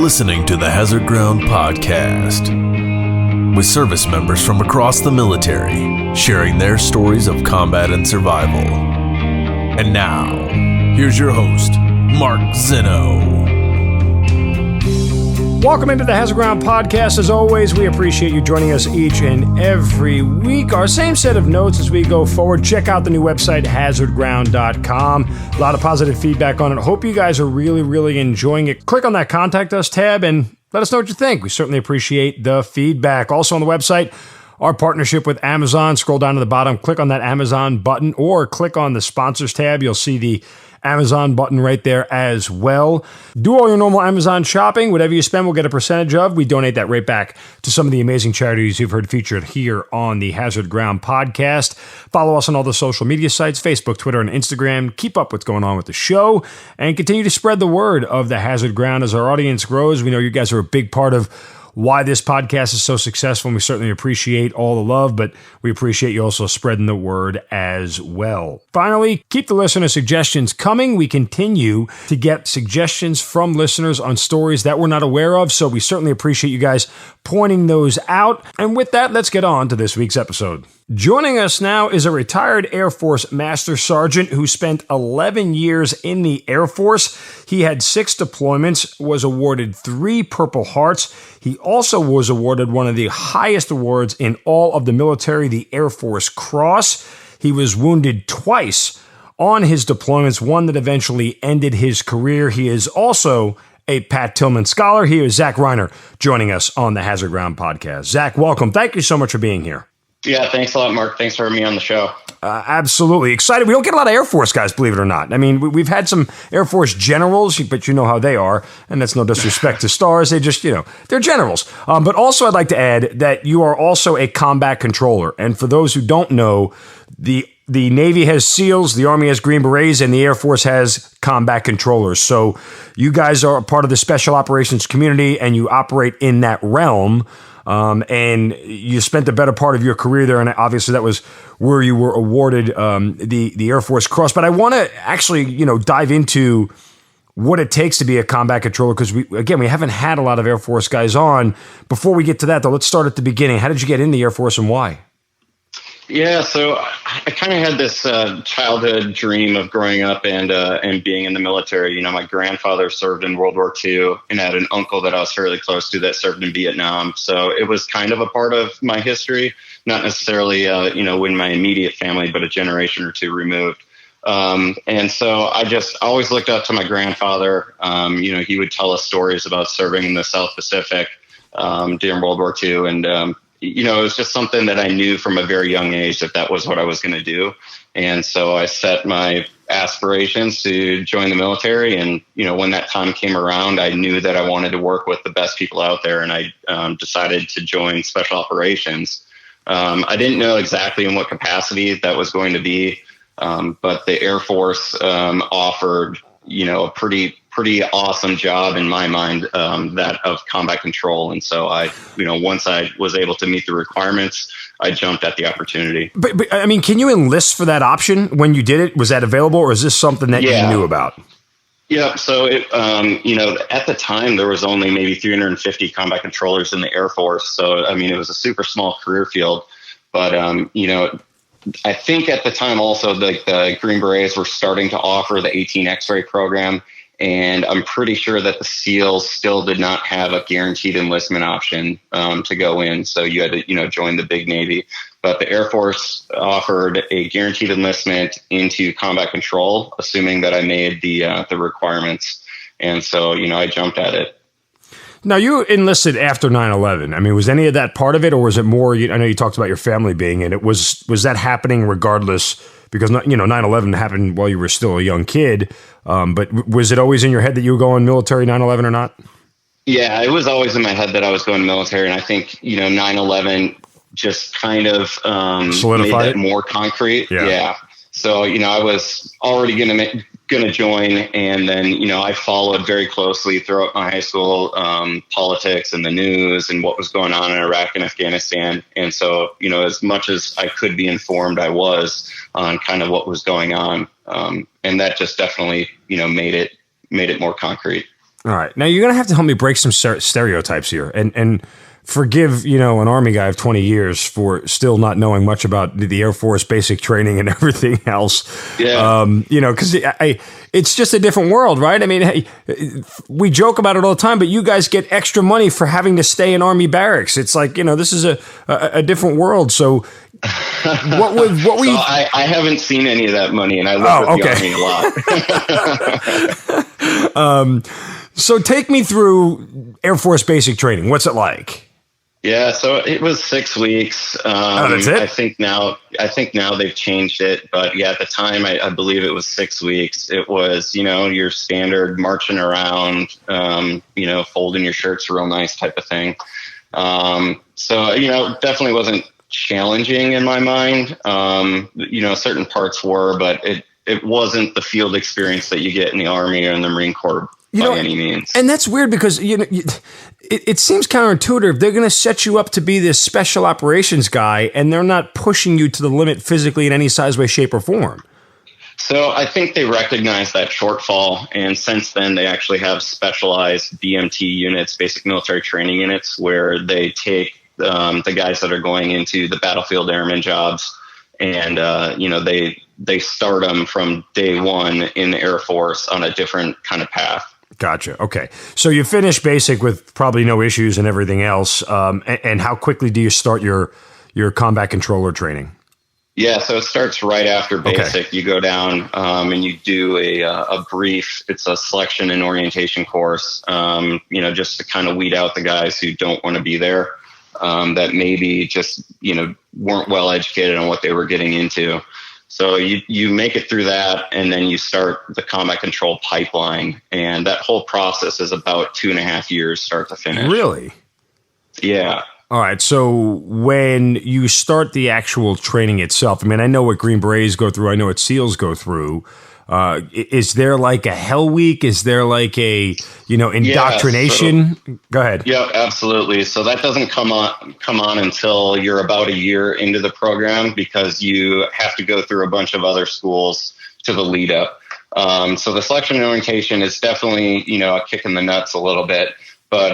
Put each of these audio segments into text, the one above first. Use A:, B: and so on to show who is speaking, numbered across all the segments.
A: listening to the Hazard Ground Podcast, with service members from across the military sharing their stories of combat and survival. And now, here's your host, Mark Zeno.
B: Welcome into the Hazard Ground Podcast. As always, we appreciate you joining us each and every week. Our same set of notes as we go forward. Check out the new website, hazardground.com. A lot of positive feedback on it. Hope you guys are really enjoying it. Click on that Contact Us tab and let us know what you think. We certainly appreciate the feedback. Also on the website, our partnership with Amazon. Scroll down to the bottom, click on that Amazon button, or click on the Sponsors tab. You'll see the Amazon button right there as well. Do all your normal Amazon shopping. Whatever you spend, we'll get a percentage of. We donate that right back to some of the amazing charities you've heard featured here on the Hazard Ground Podcast. Follow us on all the social media sites, Facebook, Twitter, and Instagram. Keep up what's going on with the show and continue to spread the word of the Hazard Ground as our audience grows. We know you guys are a big part of why this podcast is so successful, and we certainly appreciate all the love, but we appreciate you also spreading the word as well. Finally, keep the listener suggestions coming. We continue to get suggestions from listeners on stories that we're not aware of, so we certainly appreciate you guys pointing those out. And with that, let's get on to this week's episode. Joining us now is a retired Air Force Master Sergeant who spent 11 years in the Air Force. He had 6 deployments, was awarded 3 Purple Hearts. He also was awarded one of the highest awards in all of the military, the Air Force Cross. He was wounded twice on his deployments, one that eventually ended his career. He is also a Pat Tillman Scholar. He is Zach Rhyner joining us on the Hazard Ground Podcast. Zach, welcome. Thank you so much for being here.
C: Yeah, thanks a lot, Mark. Thanks for having me on the show.
B: Absolutely. Excited. We don't get a lot of Air Force guys, believe it or not. I mean, we've had some Air Force generals, but you know how they are, and that's no disrespect to stars. They just, they're generals. But also I'd like to add that you are also a combat controller. And for those who don't know, the Navy has SEALs, the Army has Green Berets, and the Air Force has combat controllers. So you guys are a part of the special operations community, and you operate in that realm. And you spent the better part of your career there, and obviously that was where you were awarded the Air Force Cross. But I want to actually, dive into what it takes to be a combat controller, because we haven't had a lot of Air Force guys on. Before we get to that, though, let's start at the beginning. How did you get in the Air Force, and why?
C: Yeah, so I kind of had this childhood dream of growing up and being in the military. My grandfather served in World War II, and I had an uncle that I was fairly close to that served in Vietnam. So it was kind of a part of my history, not necessarily, in my immediate family, but a generation or two removed. And so I just always looked up to my grandfather. He would tell us stories about serving in the South Pacific during World War II, and it was just something that I knew from a very young age that was what I was going to do. And so I set my aspirations to join the military. And, when that time came around, I knew that I wanted to work with the best people out there. And I decided to join special operations. I didn't know exactly in what capacity that was going to be. But the Air Force offered, a pretty awesome job in my mind, that of combat control. And so once I was able to meet the requirements, I jumped at the opportunity.
B: But I mean, can you enlist for that option when you did it? Was that available, or is this something that you knew about?
C: Yeah. So it, at the time there was only maybe 350 combat controllers in the Air Force. So, it was a super small career field, but, I think at the time also the Green Berets were starting to offer the 18 X-ray program. And I'm pretty sure that the SEALs still did not have a guaranteed enlistment option to go in. So you had to, join the big Navy. But the Air Force offered a guaranteed enlistment into combat control, assuming that I made the requirements. And so, I jumped at it.
B: Now, you enlisted after 9/11. I mean, was any of that part of it, or was it more? I know you talked about your family being in it. Was that happening regardless? Because 9/11 happened while you were still a young kid. But was it always in your head that you were going military 9/11 or not?
C: Yeah, it was always in my head that I was going military, and I think 9/11 just kind of
B: solidified
C: made
B: it
C: that more concrete.
B: Yeah.
C: So I was already going to join, and then I followed very closely throughout my high school politics and the news and what was going on in Iraq and Afghanistan. And so as much as I could be informed, I was on kind of what was going on, and that just definitely made it more concrete.
B: All right. Now, you're going to have to help me break some stereotypes here and forgive, an Army guy of 20 years for still not knowing much about the Air Force basic training and everything else.
C: Yeah.
B: Because it's just a different world, right? I mean, hey, we joke about it all the time, but you guys get extra money for having to stay in Army barracks. It's like, this is a different world. So what were you?
C: I haven't seen any of that money, and I live with the Army a lot.
B: So take me through Air Force basic training. What's it like?
C: Yeah, so it was 6 weeks.
B: That's it?
C: I think now they've changed it, but yeah, at the time I believe it was 6 weeks. It was your standard marching around, folding your shirts real nice type of thing. So definitely wasn't challenging in my mind. Certain parts were, but it wasn't the field experience that you get in the Army or in the Marine Corps by any means.
B: And that's weird because it seems counterintuitive. They're going to set you up to be this special operations guy, and they're not pushing you to the limit physically in any size, way, shape, or form.
C: So I think they recognize that shortfall, and since then they actually have specialized BMT units, basic military training units, where they take the guys that are going into the battlefield airman jobs, and they start them from day one in the Air Force on a different kind of path.
B: Gotcha. Okay. So you finish basic with probably no issues and everything else. And how quickly do you start your combat controller training?
C: Yeah, so it starts right after basic.
B: Okay.
C: You go down and you do a brief. It's a selection and orientation course, just to kind of weed out the guys who don't want to be there, that maybe just, weren't well educated on what they were getting into. So you make it through that, and then you start the combat control pipeline. And that whole process is about 2.5 years start to finish.
B: Really?
C: Yeah.
B: All right. So when you start the actual training itself, I mean, I know what Green Berets go through. I know what SEALs go through. Is there like a hell week? Is there like a, indoctrination?
C: Yeah, so,
B: go ahead.
C: Yeah, absolutely. So that doesn't come on until you're about a year into the program, because you have to go through a bunch of other schools to the lead up. So the selection and orientation is definitely, a kick in the nuts a little bit, but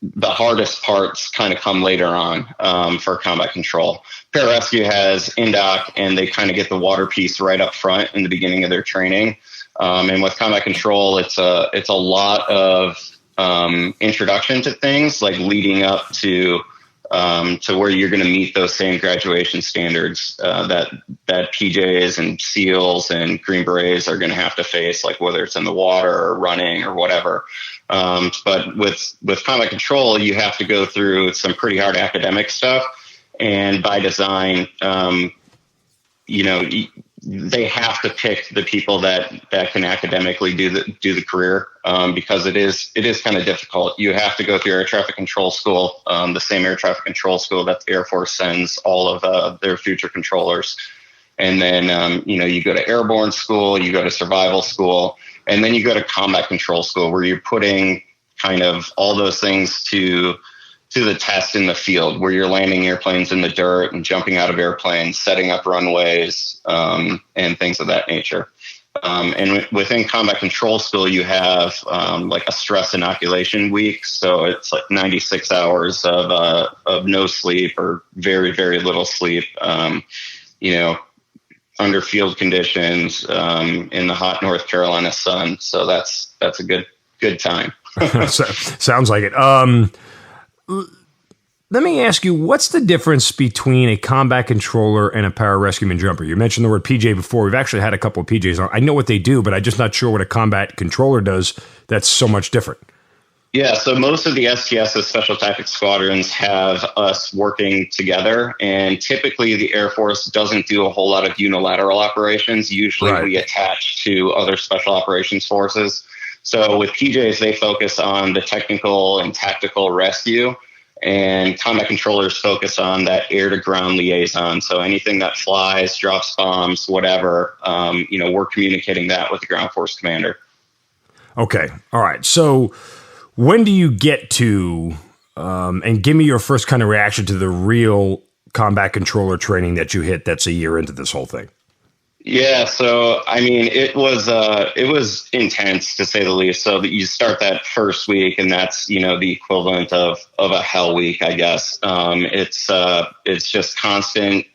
C: the hardest parts kind of come later on for combat control. Pararescue has INDOC, and they kind of get the water piece right up front in the beginning of their training. And with combat control, it's a lot of introduction to things, like leading up to where you're going to meet those same graduation standards that PJs and SEALs and Green Berets are going to have to face, like whether it's in the water or running or whatever. But with combat control, you have to go through some pretty hard academic stuff. And by design, they have to pick the people that can academically do the career, because it is kind of difficult. You have to go through air traffic control school, the same air traffic control school that the Air Force sends all of their future controllers. And then, you go to airborne school, you go to survival school, and then you go to combat control school, where you're putting kind of all those things to the test in the field, where you're landing airplanes in the dirt and jumping out of airplanes, setting up runways, and things of that nature. And within combat control school, you have like a stress inoculation week. So it's like 96 hours of no sleep or very, very little sleep, under field conditions, in the hot North Carolina sun. So that's a good time.
B: Sounds like it. Let me ask you, what's the difference between a combat controller and a pararescueman jumper? You mentioned the word PJ before. We've actually had a couple of PJs on. I know what they do, but I'm just not sure what a combat controller does that's so much different.
C: Yeah, so most of the STS's Special Tactics Squadrons have us working together, and typically the Air Force doesn't do a whole lot of unilateral operations. Usually we attach to other Special Operations Forces. So with PJs, they focus on the technical and tactical rescue, and combat controllers focus on that air-to-ground liaison. So anything that flies, drops bombs, whatever, we're communicating that with the ground force commander.
B: Okay, all right. So when do you get to, and give me your first kind of reaction to the real combat controller training that you hit that's a year into this whole thing?
C: Yeah, so I mean, it was intense to say the least. So that you start that first week, and that's the equivalent of a hell week, I guess. It's just constant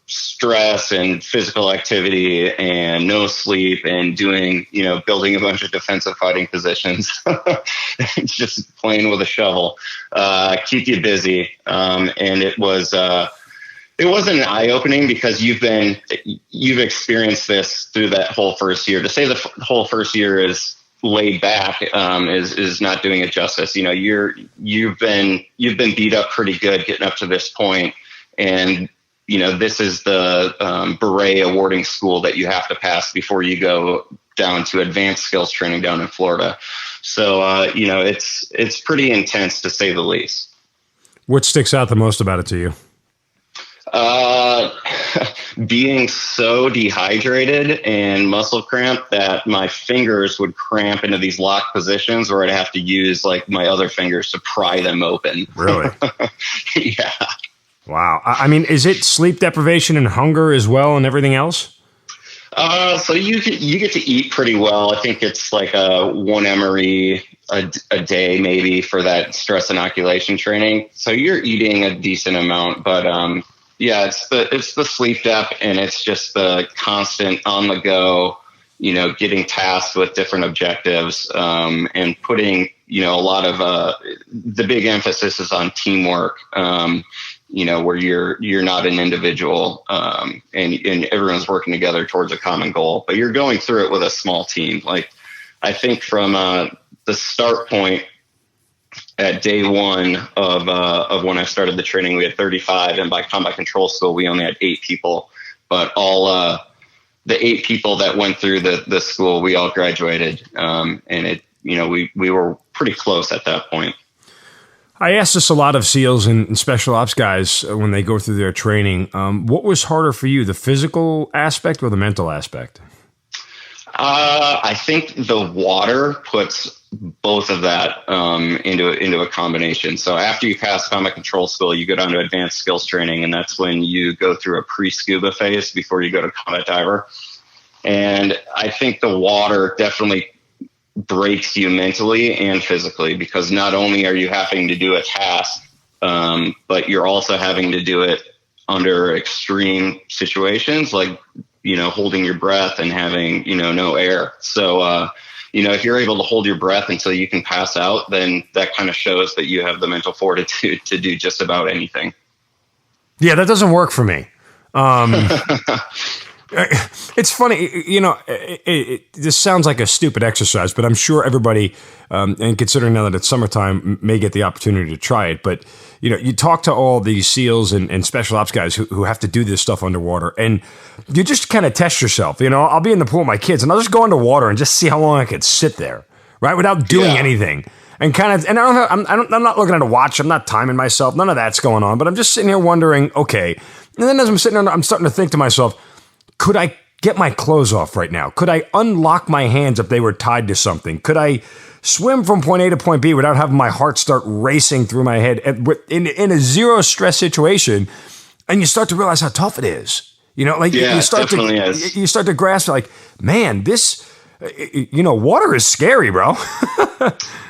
C: stress and physical activity and no sleep and doing building a bunch of defensive fighting positions, just playing with a shovel, keep you busy, and it wasn't eye-opening because you've experienced this through that whole first year. To say the whole first year is laid back is not doing it justice. You've been beat up pretty good getting up to this point, and this is the beret awarding school that you have to pass before you go down to advanced skills training down in Florida. So it's pretty intense to say the least.
B: What sticks out the most about it to you?
C: Being so dehydrated and muscle cramped that my fingers would cramp into these locked positions where I'd have to use like my other fingers to pry them open.
B: Really?
C: Yeah.
B: Wow. I mean, is it sleep deprivation and hunger as well and everything else?
C: So you get to eat pretty well. I think it's like a 1 MRE a day maybe for that stress inoculation training. So you're eating a decent amount, but yeah, it's the sleep dep, and it's just the constant on the go, getting tasked with different objectives, and putting, a lot of the big emphasis is on teamwork, where you're not an individual, and everyone's working together towards a common goal, but you're going through it with a small team. Like, I think from the start point at day one of when I started the training, we had 35, and by combat control school, we only had 8 people. But all the 8 people that went through the school, we all graduated, and it, we were pretty close at that point.
B: I asked this a lot of SEALs and special ops guys when they go through their training. What was harder for you, the physical aspect or the mental aspect?
C: I think the water puts both of that into a combination. So after you pass combat control school, you go down to advanced skills training, and that's when you go through a pre-scuba phase before you go to combat diver. And I think the water definitely breaks you mentally and physically, because not only are you having to do a task, but you're also having to do it under extreme situations, like holding your breath and having no air. So if you're able to hold your breath until you can pass out, then that kind of shows that you have the mental fortitude to do just about anything.
B: Yeah, that doesn't work for me. It's funny, this sounds like a stupid exercise, but I'm sure everybody, and considering now that it's summertime, may get the opportunity to try it. But, you talk to all these SEALs and special ops guys who have to do this stuff underwater, and you just kind of test yourself. I'll be in the pool with my kids, and I'll just go underwater and just see how long I could sit there, right, without doing anything. And I'm not looking at a watch. I'm not timing myself. None of that's going on. But I'm just sitting here wondering, okay. And then as I'm sitting there, I'm starting to think to myself, could I get my clothes off right now? Could I unlock my hands if they were tied to something? Could I swim from point A to point B without having my heart start racing through my head in a zero stress situation? And you start to realize how tough it is. You start to grasp, like, man, this, water is scary, bro.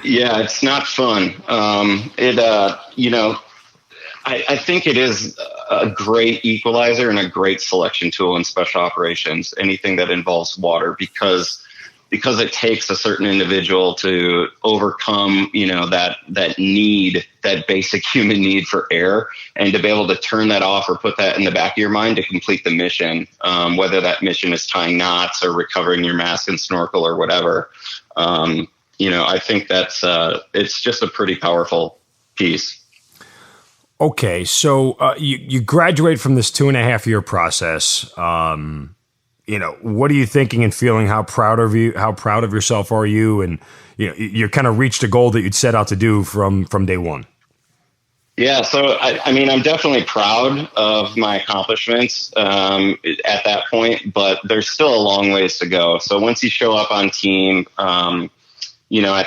C: Yeah, it's not fun. I think it is a great equalizer and a great selection tool in special operations, anything that involves water, because it takes a certain individual to overcome, that need, that basic human need for air, and to be able to turn that off or put that in the back of your mind to complete the mission, whether that mission is tying knots or recovering your mask and snorkel or whatever. I think that's it's just a pretty powerful piece.
B: Okay, so you graduate from this 2.5-year process. What are you thinking and feeling? How proud of yourself are you? And you kind of reached a goal that you'd set out to do from day one.
C: Yeah, so I mean, I'm definitely proud of my accomplishments at that point, but there's still a long ways to go. So once you show up on team, at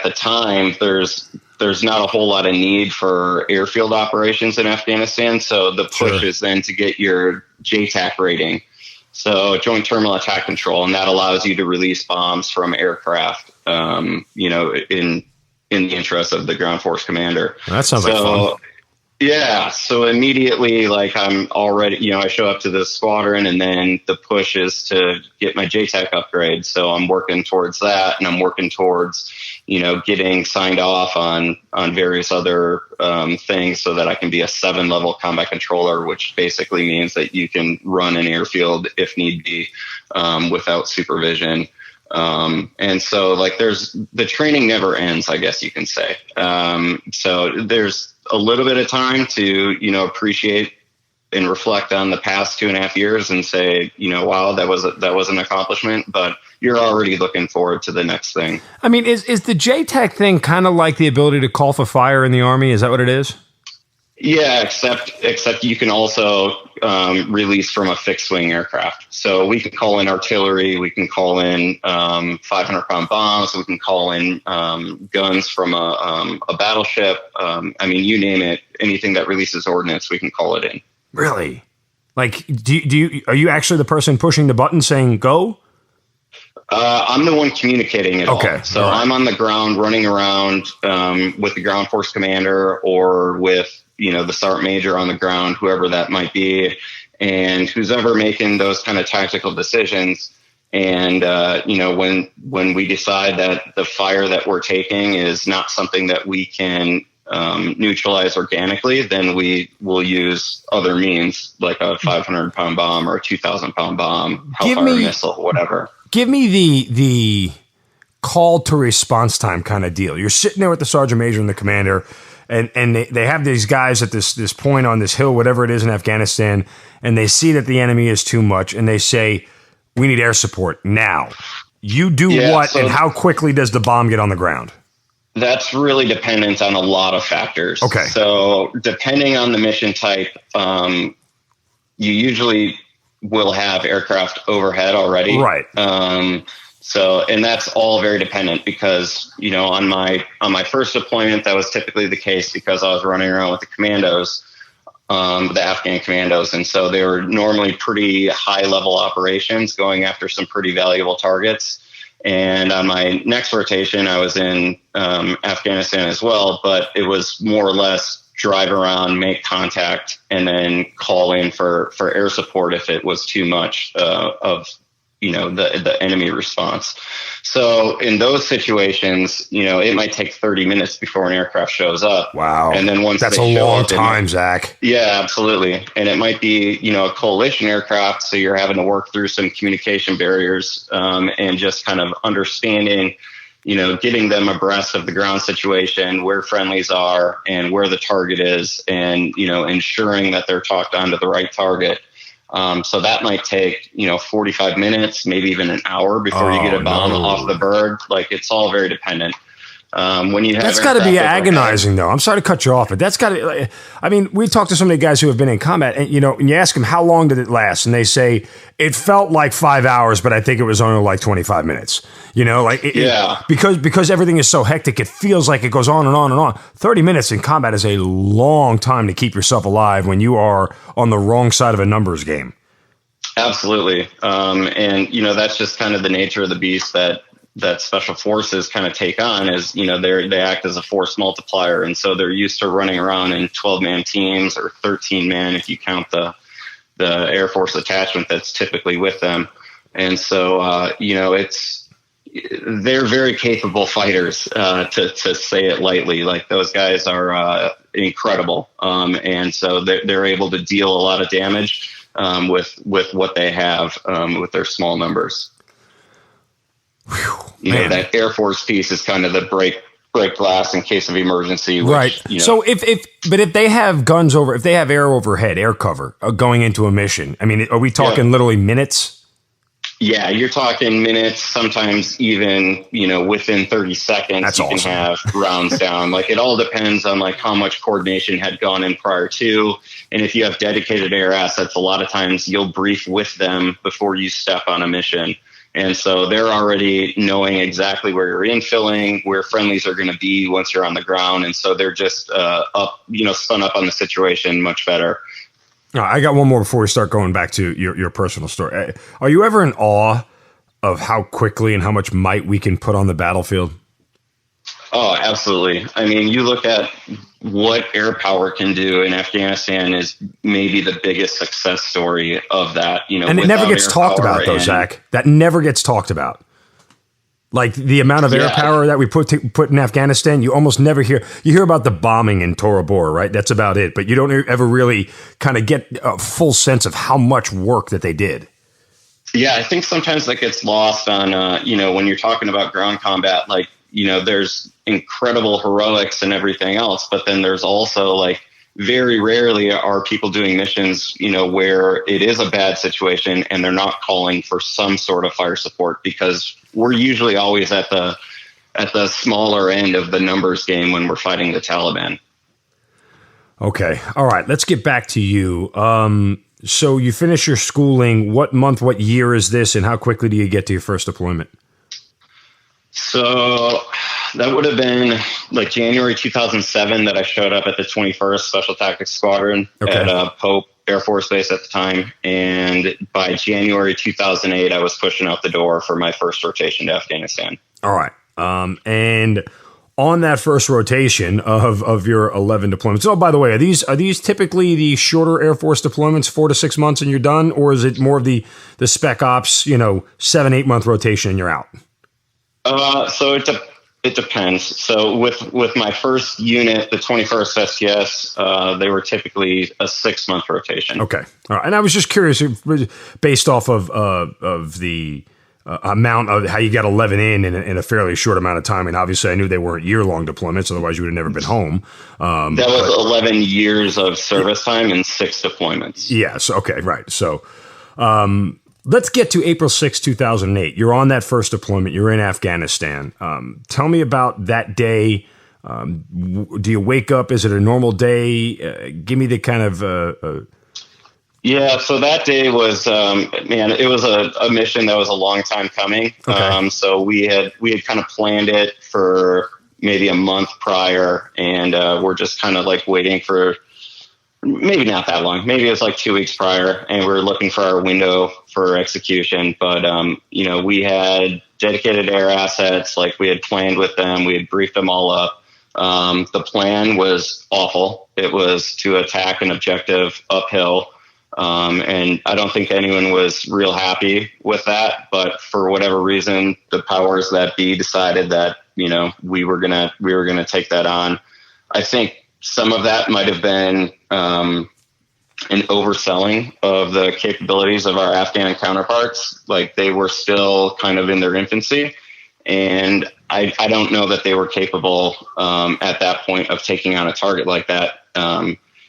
C: the time there's not a whole lot of need for airfield operations in Afghanistan. So the push is then to get your JTAC rating. So Joint Terminal Attack Control, and that allows you to release bombs from aircraft, in the interest of the ground force commander.
B: That sounds like fun.
C: Yeah. So immediately, like, I'm already, I show up to the squadron, and then the push is to get my JTAC upgrade. So I'm working towards that, and I'm working towards, getting signed off on various other things so that I can be a 7-level combat controller, which basically means that you can run an airfield if need be, without supervision. And so, like, the training never ends, I guess you can say. So there's a little bit of time to, appreciate and reflect on the past 2.5 years and say, wow, that was an accomplishment, but you're already looking forward to the next thing.
B: I mean, is the JTAC thing kind of like the ability to call for fire in the Army? Is that what it is? Yeah,
C: except you can also release from a fixed wing aircraft. So we can call in artillery, we can call in 500-pound bombs, we can call in guns from a battleship. I mean, you name it, anything that releases ordnance, we can call it in.
B: Really? Like, are you actually the person pushing the button saying go?
C: I'm the one communicating it all. So right. I'm on the ground running around with the ground force commander or with the sergeant major on the ground, whoever that might be, and who's ever making those kind of tactical decisions. And, when we decide that the fire that we're taking is not something that we can neutralize organically, then we will use other means like a 500-pound bomb or a 2,000-pound bomb, Hellfire missile, whatever.
B: Give me the call to response time kind of deal. You're sitting there with the sergeant major and the commander, and they have these guys at this point on this hill, whatever it is in Afghanistan, and they see that the enemy is too much, and they say, we need air support now. You do what, and how quickly does the bomb get on the ground?
C: That's really dependent on a lot of factors.
B: Okay.
C: So depending on the mission type, you usually will have aircraft overhead already.
B: Right.
C: And that's all very dependent because, on my first deployment, that was typically the case because I was running around with the commandos, the Afghan commandos. And so they were normally pretty high level operations going after some pretty valuable targets. And on my next rotation, I was in Afghanistan as well, but it was more or less drive around, make contact, and then call in for air support if it was too much of the enemy response. So in those situations, it might take 30 minutes before an aircraft shows up.
B: Wow.
C: And then once
B: that's
C: they
B: a
C: show
B: long
C: up,
B: time, Zach.
C: Yeah, absolutely. And it might be, a coalition aircraft. So you're having to work through some communication barriers and just kind of understanding, getting them abreast of the ground situation, where friendlies are and where the target is, and, ensuring that they're talked onto the right target. So that might take, 45 minutes, maybe even an hour before you get a bomb off the bird. Like, it's all very dependent. When you have
B: that's got to be agonizing, though. I'm sorry to cut you off, but that's got to. I mean, we talked to so many guys who have been in combat, and and you ask them how long did it last, and they say it felt like 5 hours, but I think it was only like 25 minutes. Because everything is so hectic, it feels like it goes on and on and on. 30 minutes in combat is a long time to keep yourself alive when you are on the wrong side of a numbers game.
C: Absolutely, and that's just kind of the nature of the beast that special forces kind of take on is, they act as a force multiplier. And so they're used to running around in 12-man teams or 13-man if you count the Air Force attachment that's typically with them. And so, they're very capable fighters, to say it lightly. Like, those guys are incredible. And so they're able to deal a lot of damage with what they have with their small numbers.
B: Whew,
C: that Air Force piece is kind of the break glass in case of emergency. Which,
B: right. So if they have guns if they have air overhead, air cover going into a mission, I mean, are we talking literally minutes?
C: Yeah, you're talking minutes, sometimes even, within 30 seconds.
B: That's
C: awesome. Can have rounds down. Like, it all depends on how much coordination had gone in prior to. And if you have dedicated air assets, a lot of times you'll brief with them before you step on a mission. And so they're already knowing exactly where you're infilling, where friendlies are going to be once you're on the ground. And so they're just spun up on the situation much better.
B: I got one more before we start going back to your personal story. Are you ever in awe of how quickly and how much might we can put on the battlefield?
C: Oh, absolutely. I mean, you look at what air power can do in Afghanistan is maybe the biggest success story of that.
B: And it never gets talked about, though, Zach. That never gets talked about. Like the amount of air power that we put in Afghanistan, you almost never hear. You hear about the bombing in Tora Bora, right? That's about it. But you don't ever really kind of get a full sense of how much work that they did.
C: Yeah, I think sometimes that gets lost on, when you're talking about ground combat, like, there's incredible heroics and everything else. But then there's also like very rarely are people doing missions, where it is a bad situation and they're not calling for some sort of fire support, because we're usually always at the smaller end of the numbers game when we're fighting the Taliban.
B: Okay. All right. Let's get back to you. So you finish your schooling. What month, what year is this, and how quickly do you get to your first deployment? So that would have been like January 2007 that I showed up at the 21st Special Tactics Squadron at Pope Air Force Base at the time. And by January 2008, I was pushing out the door for my first rotation to Afghanistan. All right. And on that first rotation of your 11 deployments. Oh, by the way, are these typically the shorter Air Force deployments, 4 to 6 months and you're done? Or is it more of the spec ops, 7-8 month rotation and you're out?
C: So it depends. So with my first unit, the 21st STS, they were typically a 6-month rotation.
B: Okay. All right. And I was just curious, based off of the amount of how you got 11 in a fairly short amount of time. And obviously I knew they weren't year-long deployments, otherwise you would have never been home.
C: That was 11 years of service time and 6 deployments.
B: Yes. Okay. Right. So, let's get to April 6, 2008. You're on that first deployment. You're in Afghanistan. Tell me about that day. Do you wake up? Is it a normal day? Give me the kind of...
C: Yeah, so that day was, it was a mission that was a long time coming.
B: Okay.
C: So we had kind of planned it for maybe a month prior, and we're just kind of like waiting for, maybe not that long, maybe it was like 2 weeks prior, and we're looking for our window for execution. But, we had dedicated air assets, like we had planned with them, we had briefed them all up. The plan was awful. It was to attack an objective uphill. And I don't think anyone was real happy with that, but for whatever reason, the powers that be decided that, we were going to take that on. I think some of that might have been, an overselling of the capabilities of our Afghan counterparts. Like they were still kind of in their infancy, and I don't know that they were capable, at that point of taking on a target like that.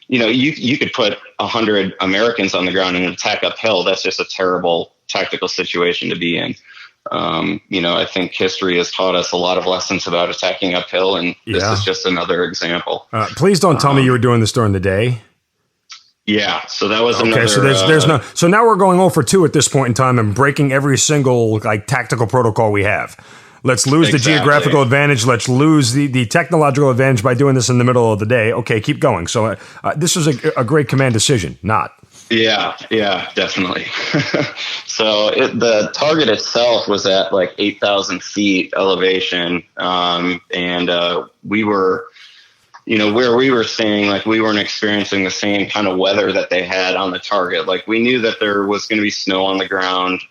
C: You could put 100 Americans on the ground and attack uphill. That's just a terrible tactical situation to be in. I think history has taught us a lot of lessons about attacking uphill, and this is just another example.
B: Please don't tell me you were doing this during the day.
C: Yeah, so that was another.
B: Okay, so there's no. So now we're going 0 for 2 at this point in time and breaking every single tactical protocol we have. Let's lose the geographical advantage. Let's lose the technological advantage by doing this in the middle of the day. Okay, keep going. So this was a great command decision, not.
C: Yeah, definitely. So the target itself was at like 8,000 feet elevation. And we were, where we were staying, like we weren't experiencing the same kind of weather that they had on the target. Like we knew that there was going to be snow on the ground.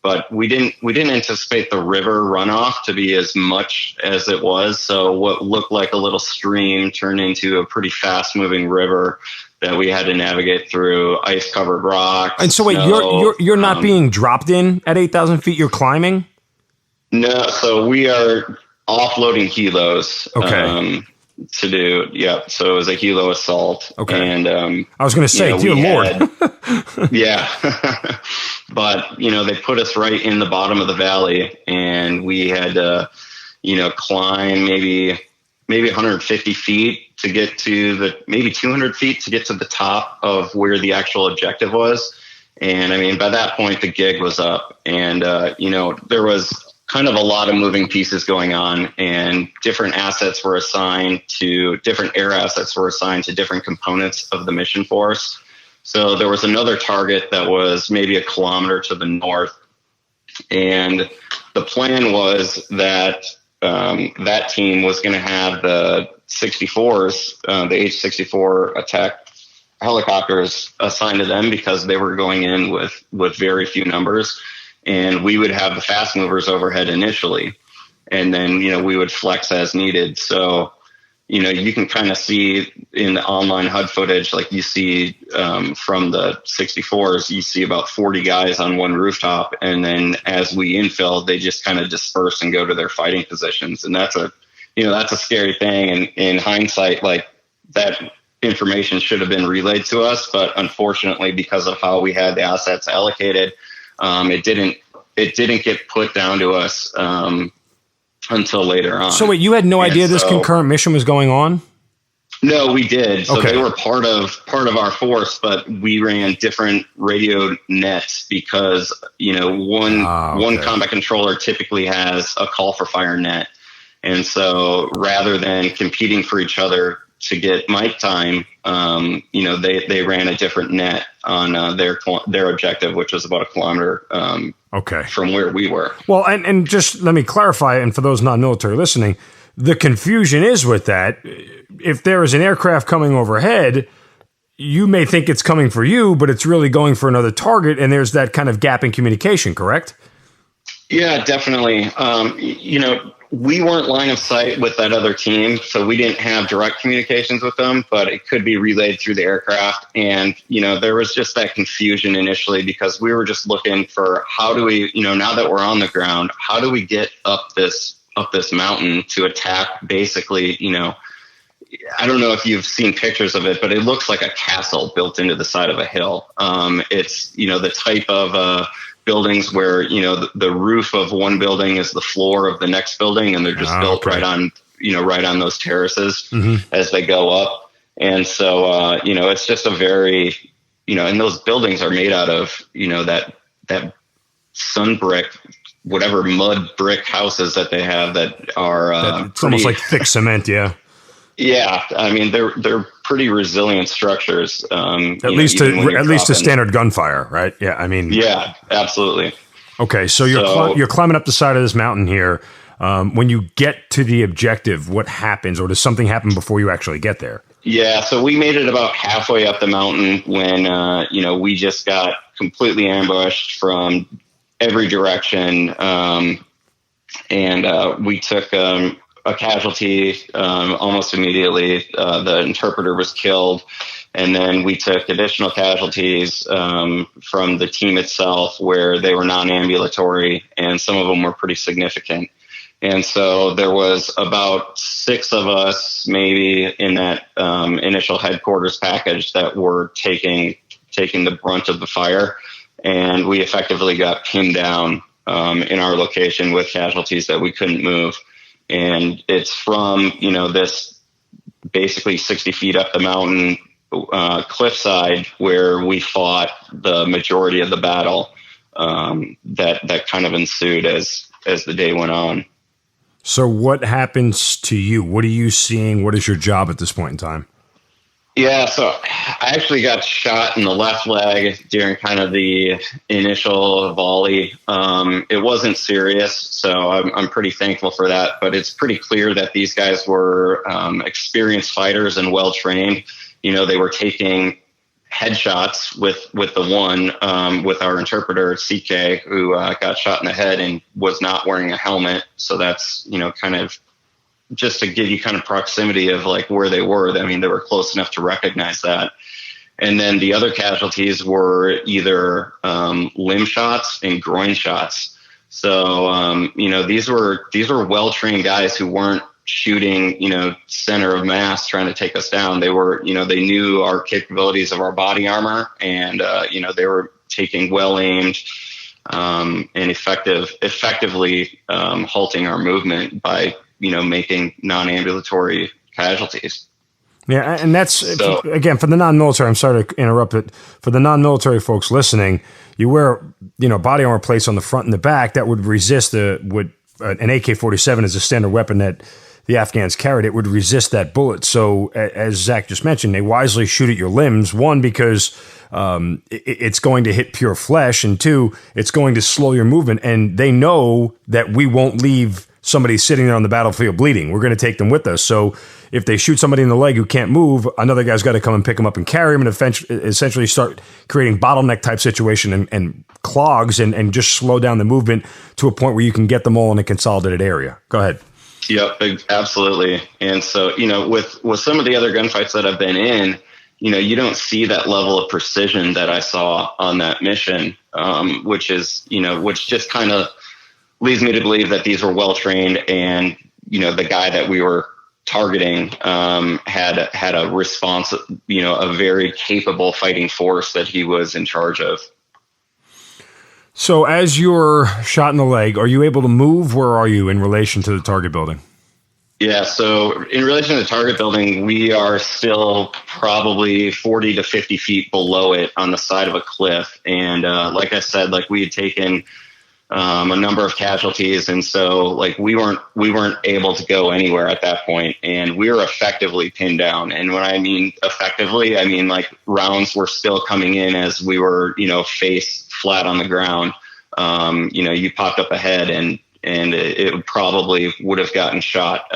C: But we didn't anticipate the river runoff to be as much as it was. So what looked like a little stream turned into a pretty fast moving river that we had to navigate through ice covered rocks.
B: And so wait, you're not being dropped in at 8,000 feet. You're climbing?
C: No. So we are offloading helos.
B: Okay.
C: To do. Yeah. So it was a helo assault.
B: Okay.
C: And,
B: I was going to say, dear Lord.
C: Yeah. But, they put us right in the bottom of the valley, and we had to, climb maybe 150 feet to get to maybe 200 feet to get to the top of where the actual objective was. And by that point, the gig was up, and, there was kind of a lot of moving pieces going on, and different air assets were assigned to different components of the mission force. So there was another target that was maybe a kilometer to the north. And the plan was that that team was going to have the 64s, the H-64 attack helicopters assigned to them because they were going in with very few numbers. And we would have the fast movers overhead initially. And then, we would flex as needed. So, you can kind of see in the online HUD footage, like you see from the 64s, you see about 40 guys on one rooftop. And then as we infill, they just kind of disperse and go to their fighting positions. And that's a scary thing. And in hindsight, like that information should have been relayed to us. But unfortunately, because of how we had the assets allocated, it didn't get put down to us until later on.
B: So wait, you had no idea this concurrent mission was going on?
C: No, we did. So
B: okay.
C: They were part of our force, but we ran different radio nets because, one combat controller typically has a call for fire net. And so rather than competing for each other to get mic time, they ran a different net on their objective, which was about a kilometer from where we were.
B: Well, and just let me clarify, and for those non-military listening, the confusion is with that. If there is an aircraft coming overhead, you may think it's coming for you, but it's really going for another target, and there's that kind of gap in communication, correct?
C: Yeah, definitely. We weren't line of sight with that other team, so we didn't have direct communications with them, but it could be relayed through the aircraft. And, there was just that confusion initially because we were just looking for how do we, now that we're on the ground, how do we get up this mountain to attack basically, I don't know if you've seen pictures of it, but it looks like a castle built into the side of a hill. It's, the type of buildings where, the roof of one building is the floor of the next building, and they're just built right on those terraces as they go up. And so, it's just a very, and those buildings are made out of, that sun brick, whatever mud brick houses that they have that are
B: it's almost like thick cement. Yeah.
C: Yeah. I mean, they're pretty resilient structures.
B: At least to standard gunfire, right? Yeah. I mean,
C: yeah, absolutely.
B: Okay. So you're climbing up the side of this mountain here. When you get to the objective, what happens, or does something happen before you actually get there?
C: Yeah. So we made it about halfway up the mountain when, we just got completely ambushed from every direction. And we took, a casualty almost immediately. The interpreter was killed, and then we took additional casualties from the team itself where they were non-ambulatory, and some of them were pretty significant. And so there was about 6 of us maybe in that initial headquarters package that were taking the brunt of the fire, and we effectively got pinned down in our location with casualties that we couldn't move. And it's from, this basically 60 feet up the mountain cliffside where we fought the majority of the battle that kind of ensued as the day went on.
B: So what happens to you? What are you seeing? What is your job at this point in time?
C: Yeah, so I actually got shot in the left leg during kind of the initial volley. It wasn't serious, so I'm pretty thankful for that. But it's pretty clear that these guys were experienced fighters and well-trained. They were taking headshots with the one, with our interpreter, CK, who got shot in the head and was not wearing a helmet. So that's, kind of just to give you kind of proximity of like where they were. I mean, they were close enough to recognize that. And then the other casualties were either limb shots and groin shots. So, these were well-trained guys who weren't shooting, center of mass trying to take us down. They were, they knew our capabilities of our body armor, and, they were taking well-aimed and effectively halting our movement by, making non-ambulatory casualties.
B: Yeah, and that's, again, for the non-military, I'm sorry to interrupt it, for the non-military folks listening, you wear, body armor plates on the front and the back that would resist an AK-47 is a standard weapon that the Afghans carried, it would resist that bullet. So as Zach just mentioned, they wisely shoot at your limbs. One, because it's going to hit pure flesh, and two, it's going to slow your movement. And they know that we won't leave somebody sitting there on the battlefield bleeding. We're going to take them with us. So if they shoot somebody in the leg who can't move, another guy's got to come and pick them up and carry them, and essentially start creating bottleneck type situation and clogs and just slow down the movement to a point where you can get them all in a consolidated area. Go ahead.
C: Yep, absolutely. And so, with some of the other gunfights that I've been in, you don't see that level of precision that I saw on that mission, which just kind of leads me to believe that these were well trained, and the guy that we were targeting had a response, a very capable fighting force that he was in charge of.
B: So as you're shot in the leg, are you able to move? Where are you in relation to the target building?
C: Yeah, so in relation to the target building, we are still probably 40 to 50 feet below it on the side of a cliff. And like I said, we had taken a number of casualties, and so we weren't able to go anywhere at that point, and we were effectively pinned down. And when I mean effectively, I mean rounds were still coming in as we were face flat on the ground. You popped up ahead, and it probably would have gotten shot.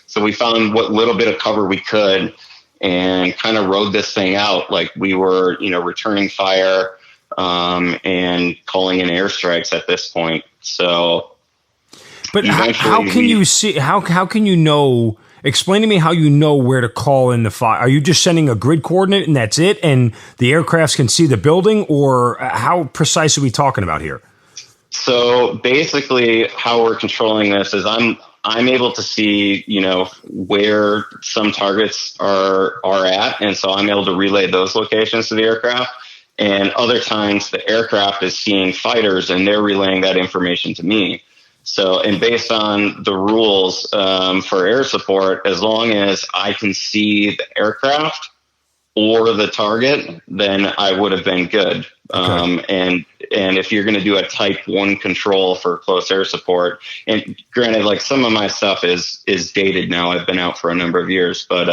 C: So we found what little bit of cover we could and kind of rode this thing out. We were returning fire and calling in airstrikes at this point. So,
B: but how can you see? How can you know? Explain to me how you know where to call in the fire. Are you just sending a grid coordinate and that's it, and the aircrafts can see the building, or how precise are we talking about here?
C: So basically, how we're controlling this is I'm able to see where some targets are at, and so I'm able to relay those locations to the aircraft. And other times the aircraft is seeing fighters and they're relaying that information to me. So, and based on the rules for air support, as long as I can see the aircraft or the target, then I would have been good. Okay. And if you're going to do a type 1 control for close air support, and granted, some of my stuff is dated now, I've been out for a number of years, but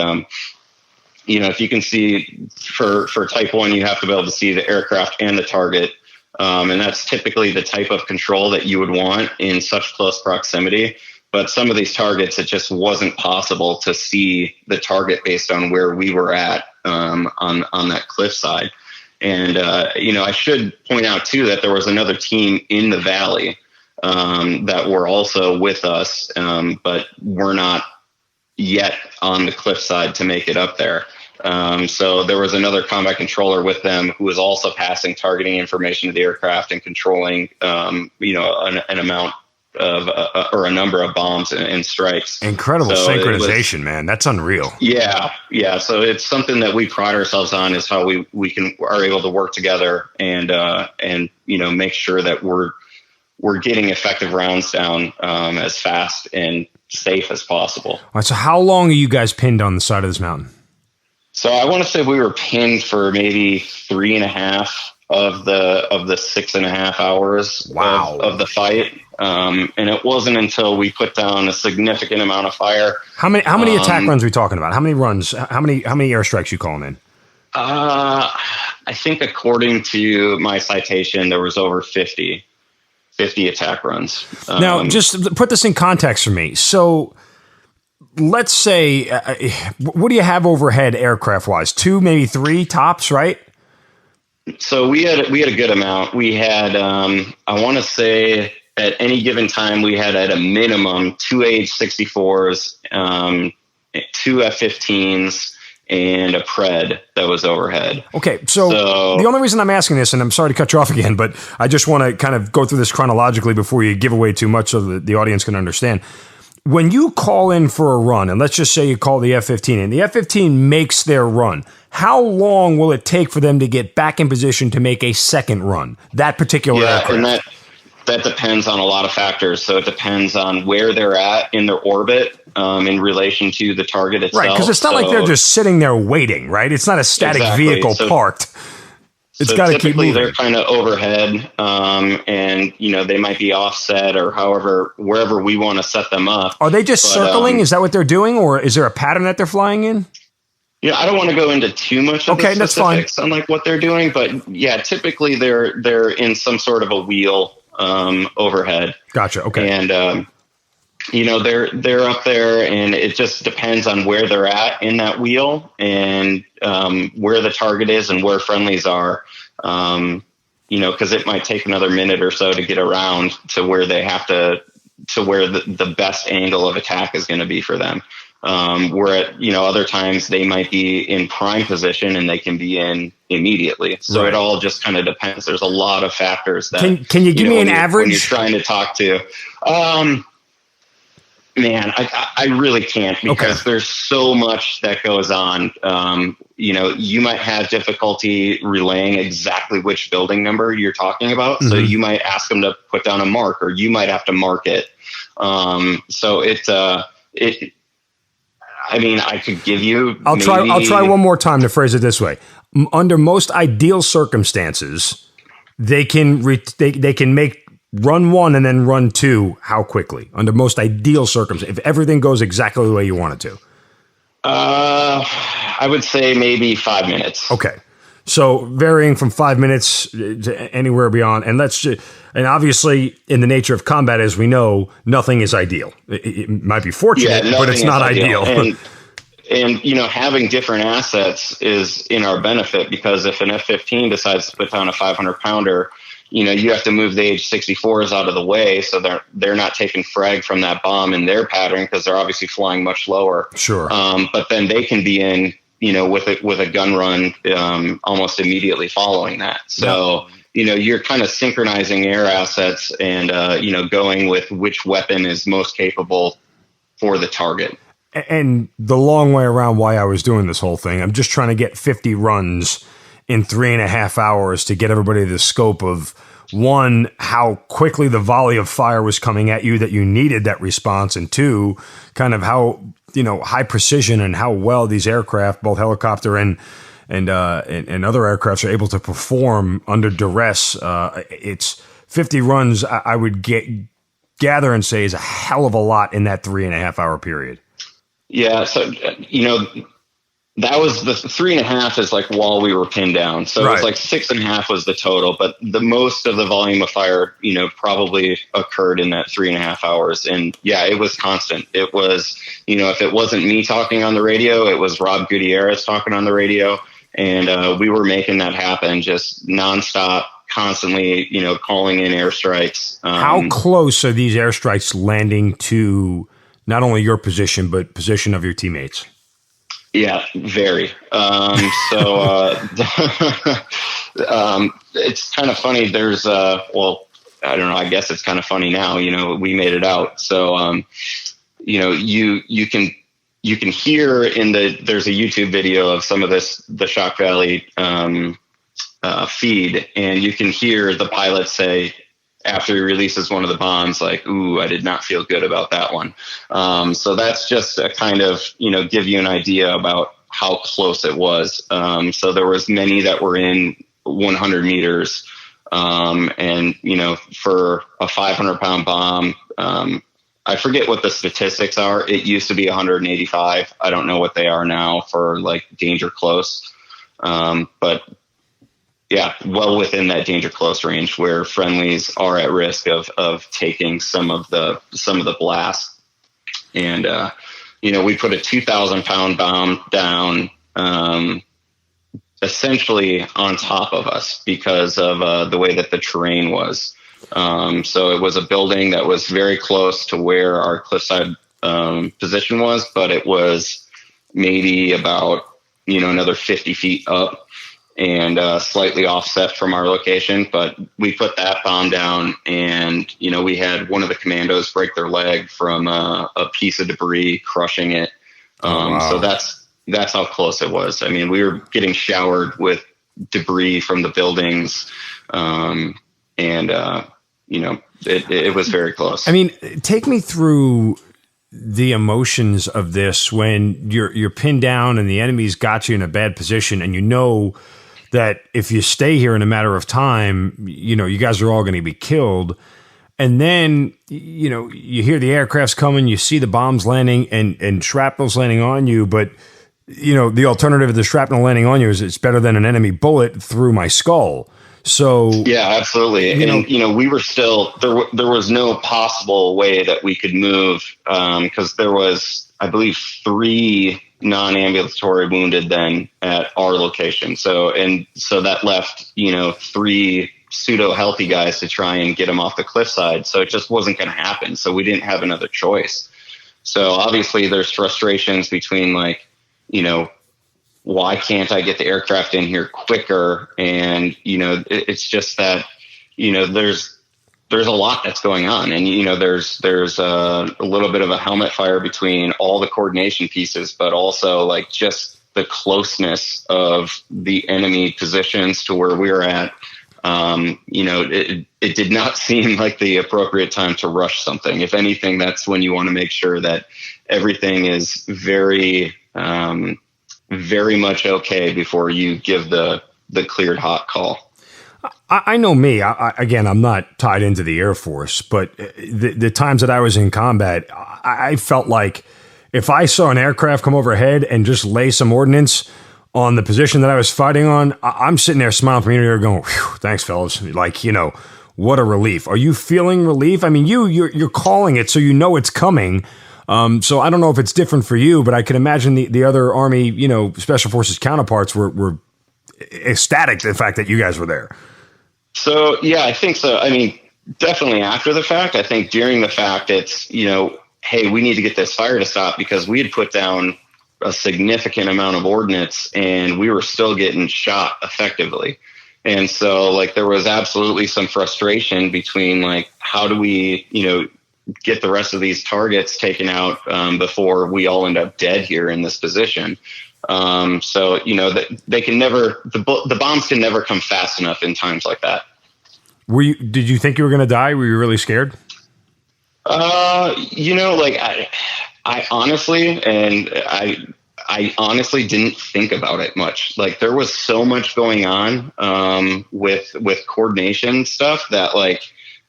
C: if you can see for type 1, you have to be able to see the aircraft and the target. And that's typically the type of control that you would want in such close proximity. But some of these targets, it just wasn't possible to see the target based on where we were at on that cliffside. And, I should point out, too, that there was another team in the valley that were also with us, but we're not yet on the cliffside to make it up there. So there was another combat controller with them who was also passing targeting information to the aircraft and controlling, an amount of or a number of bombs and strikes.
B: Incredible synchronization, man. That's unreal.
C: Yeah. So it's something that we pride ourselves on, is how we are able to work together and make sure that we're getting effective rounds down as fast and safe as possible.
B: All right, so how long are you guys pinned on the side of this mountain?
C: So I want to say we were pinned for maybe 3.5 of the 6.5 hours of the fight. And it wasn't until we put down a significant amount of fire.
B: How many attack runs are we talking about? How many runs? How many airstrikes you calling in?
C: I think according to my citation, there was over 50 attack runs.
B: Now, just put this in context for me. So let's say, what do you have overhead aircraft wise? 2, maybe 3 tops, right?
C: So we had a good amount. We had, I want to say at any given time, we had at a minimum 2 AH-64s, 2 F-15s, and a Pred that was overhead.
B: Okay, so the only reason I'm asking this, and I'm sorry to cut you off again, but I just want to kind of go through this chronologically before you give away too much so that the audience can understand. When you call in for a run, and let's just say you call the F-15 in, the F-15 makes their run. How long will it take for them to get back in position to make a second run? That particular aircraft?
C: And that depends on a lot of factors. So it depends on where they're at in their orbit in relation to the target itself.
B: Right, because it's not like they're just sitting there waiting, right? It's not a static vehicle parked. It's
C: So
B: got to keep
C: typically
B: moving.
C: they're kind of overhead, and they might be offset or wherever we want to set them up.
B: Are they just circling? Is that what they're doing, or is there a pattern that they're flying in?
C: I don't want to go into too much of the specifics on like what they're doing, but yeah, typically they're in some sort of a wheel overhead.
B: Gotcha. Okay.
C: And they're up there, and it just depends on where they're at in that wheel and where the target is and where friendlies are. Because it might take another minute or so to get around to where they have to where the best angle of attack is going to be for them. Where at other times they might be in prime position and they can be in immediately. So It all just kind of depends. There's a lot of factors that
B: can you give me an average
C: when you're trying to talk to. Man, I really can't because there's so much that goes on. You might have difficulty relaying exactly which building number you're talking about. Mm-hmm. So you might ask them to put down a mark, or you might have to mark it. I could give you. I'll
B: try one more time to phrase it this way. Under most ideal circumstances, they can make run 1 and then run 2. How quickly? Under most ideal circumstances, if everything goes exactly the way you want it to.
C: I would say maybe 5 minutes.
B: Okay. So varying from 5 minutes to anywhere beyond, and obviously in the nature of combat, as we know, nothing is ideal. It might be fortunate, but it's not ideal.
C: And having different assets is in our benefit, because if an F-15 decides to put down a 500-pounder, you have to move the H-64s out of the way so they're not taking frag from that bomb in their pattern, because they're obviously flying much lower.
B: Sure.
C: But then they can be in, with a gun run almost immediately following that. So, you're kind of synchronizing air assets and, going with which weapon is most capable for the target.
B: And the long way around why I was doing this whole thing, I'm just trying to get 50 runs in 3.5 hours to get everybody the scope of, one, how quickly the volley of fire was coming at you that you needed that response, and two, kind of how high precision and how well these aircraft, both helicopter and other aircrafts, are able to perform under duress. It's 50 runs. I would gather and say is a hell of a lot in that 3.5 hour period.
C: Yeah, so that was the 3.5 is like while we were pinned down. So It was like 6.5 was the total, but the most of the volume of fire, probably occurred in that 3.5 hours. And yeah, it was constant. It was, if it wasn't me talking on the radio, it was Rob Gutierrez talking on the radio. And we were making that happen just nonstop, constantly, calling in airstrikes.
B: How close are these airstrikes landing to not only your position, but position of your teammates?
C: Yeah, very. It's kind of funny. There's, I don't know, I guess it's kind of funny now, we made it out. So, you can hear there's a YouTube video of some of the Shock Valley, feed, and you can hear the pilot say, after he releases one of the bombs, like, ooh, I did not feel good about that one. So that's just a kind of, give you an idea about how close it was. So there was many that were in 100 meters. And, for a 500-pound bomb, I forget what the statistics are. It used to be 185. I don't know what they are now for like danger close. But yeah, well within that danger close range where friendlies are at risk of taking some of the blast. And, we put a 2,000-pound bomb down, essentially on top of us because of the way that the terrain was. So it was a building that was very close to where our cliffside position was, but it was maybe about, another 50 feet up and slightly offset from our location. But we put that bomb down, and, we had one of the commandos break their leg from a piece of debris crushing it. Wow. So that's how close it was. I mean, we were getting showered with debris from the buildings. It was very close.
B: I mean, take me through the emotions of this when you're pinned down and the enemy's got you in a bad position, and that if you stay here in a matter of time, you guys are all going to be killed. And then, you hear the aircraft's coming, you see the bombs landing and shrapnel's landing on you. But, the alternative of the shrapnel landing on you is it's better than an enemy bullet through my skull. So
C: yeah, absolutely. We were still there was no possible way that we could move because there was, I believe, 3 non-ambulatory wounded then at our location. So that left 3 pseudo healthy guys to try and get them off the cliffside. So it just wasn't going to happen. So we didn't have another choice. So obviously there's frustrations between why can't I get the aircraft in here quicker? And, it's just that, there's a lot that's going on. And, there's a little bit of a helmet fire between all the coordination pieces, but also just the closeness of the enemy positions to where we're at. It did not seem like the appropriate time to rush something. If anything, that's when you want to make sure that everything is very, very much okay before you give the cleared hot call.
B: I know me. Again, I'm not tied into the Air Force, but the times that I was in combat, I felt like if I saw an aircraft come overhead and just lay some ordnance on the position that I was fighting on, I'm sitting there smiling from ear to ear going, thanks, fellas. What a relief. Are you feeling relief? I mean, you're calling it, so it's coming. So I don't know if it's different for you, but I can imagine the other Army, Special Forces counterparts were ecstatic to the fact that you guys were there.
C: So, yeah, I think so. I mean, definitely after the fact. I think during the fact, it's, hey, we need to get this fire to stop because we had put down a significant amount of ordnance and we were still getting shot effectively. And so there was absolutely some frustration between how do we, get the rest of these targets taken out before we all end up dead here in this position. So, they can never, the bombs can never come fast enough in times like that.
B: Did you think you were going to die? Were you really scared?
C: I honestly, and I honestly didn't think about it much. There was so much going on with coordination stuff that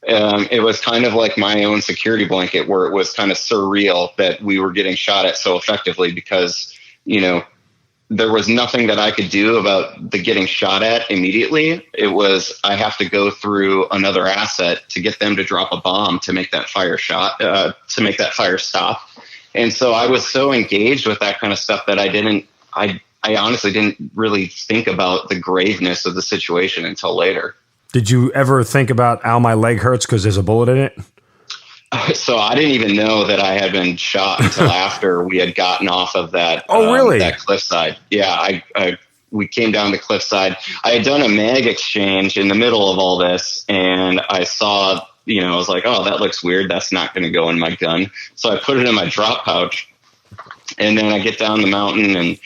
C: it was kind of like my own security blanket where it was kind of surreal that we were getting shot at so effectively because, there was nothing that I could do about the getting shot at immediately. It was, I have to go through another asset to get them to drop a bomb to make that fire stop. And so I was so engaged with that kind of stuff that I honestly didn't really think about the graveness of the situation until later.
B: Did you ever think about, ow, my leg hurts because there's a bullet in it?
C: So I didn't even know that I had been shot until after we had gotten off of that.
B: Oh, really?
C: That cliffside. Yeah, we came down the cliffside. I had done a mag exchange in the middle of all this, and I saw, I was like, oh, that looks weird. That's not going to go in my gun. So I put it in my drop pouch, and then I get down the mountain, and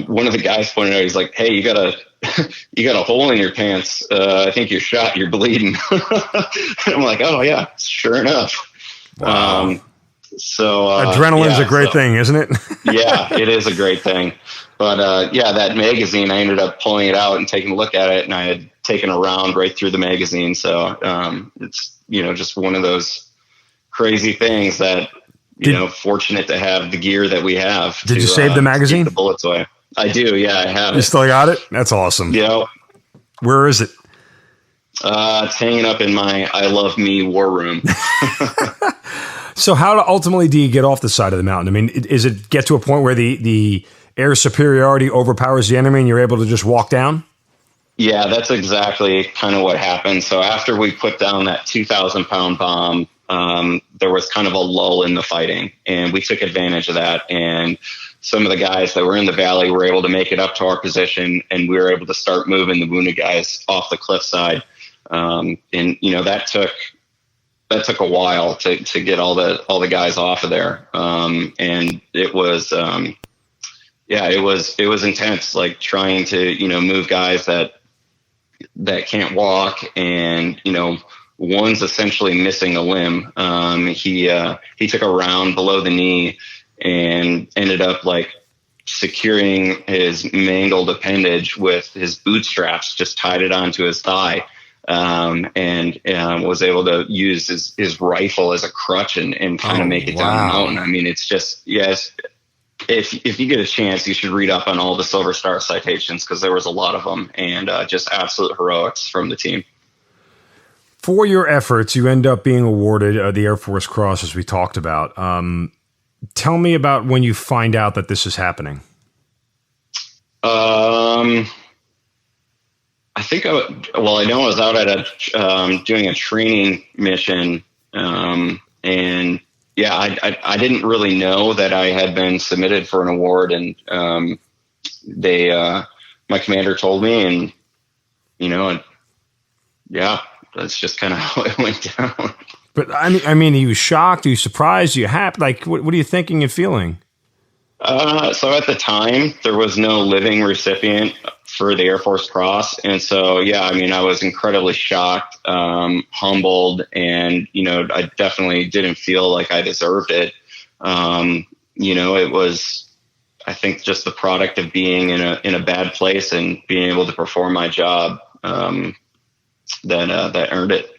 C: one of the guys pointed out, he's like, hey, you got a hole in your pants. I think you're shot. You're bleeding. I'm like, oh yeah, sure enough.
B: Wow.
C: So
B: adrenaline's a great thing, isn't it?
C: Yeah, it is a great thing. But that magazine, I ended up pulling it out and taking a look at it, and I had taken a round right through the magazine. So it's just one of those crazy things that fortunate to have the gear that we have.
B: Did you save the magazine?
C: Keep the bullets away. I do. Yeah, I have.
B: You still got it? That's awesome.
C: Yeah.
B: Where is it?
C: It's hanging up in my I Love Me war room.
B: So how ultimately do you get off the side of the mountain? I mean, is it get to a point where the air superiority overpowers the enemy and you're able to just walk down?
C: Yeah, that's exactly kind of what happened. So after we put down that 2,000-pound bomb, there was kind of a lull in the fighting, and we took advantage of that. And some of the guys that were in the valley were able to make it up to our position, and we were able to start moving the wounded guys off the cliffside. And that took a while to get all the guys off of there. And it was, it was intense, trying to, move guys that can't walk, and, one's essentially missing a limb. He took a round below the knee and ended up securing his mangled appendage with his bootstraps, just tied it onto his thigh. And was able to use his rifle as a crutch and kind of make it down the mountain. I mean, it's just, yes, if you get a chance, you should read up on all the Silver Star citations, because there was a lot of them, and just absolute heroics from the team.
B: For your efforts, you end up being awarded the Air Force Cross, as we talked about. Tell me about when you find out that this is happening.
C: I think I know I was out at doing a training mission, and yeah, I didn't really know that I had been submitted for an award, and my commander told me, and yeah, that's just kind of how it went down.
B: But I mean, are you shocked? Are you surprised? Are you happy? Like, what are you thinking and feeling?
C: So at the time, there was no living recipient for the Air Force Cross. And so, yeah, I mean, I was incredibly shocked, humbled, and, I definitely didn't feel like I deserved it. It was, I think, just the product of being in a bad place and being able to perform my job, that earned it.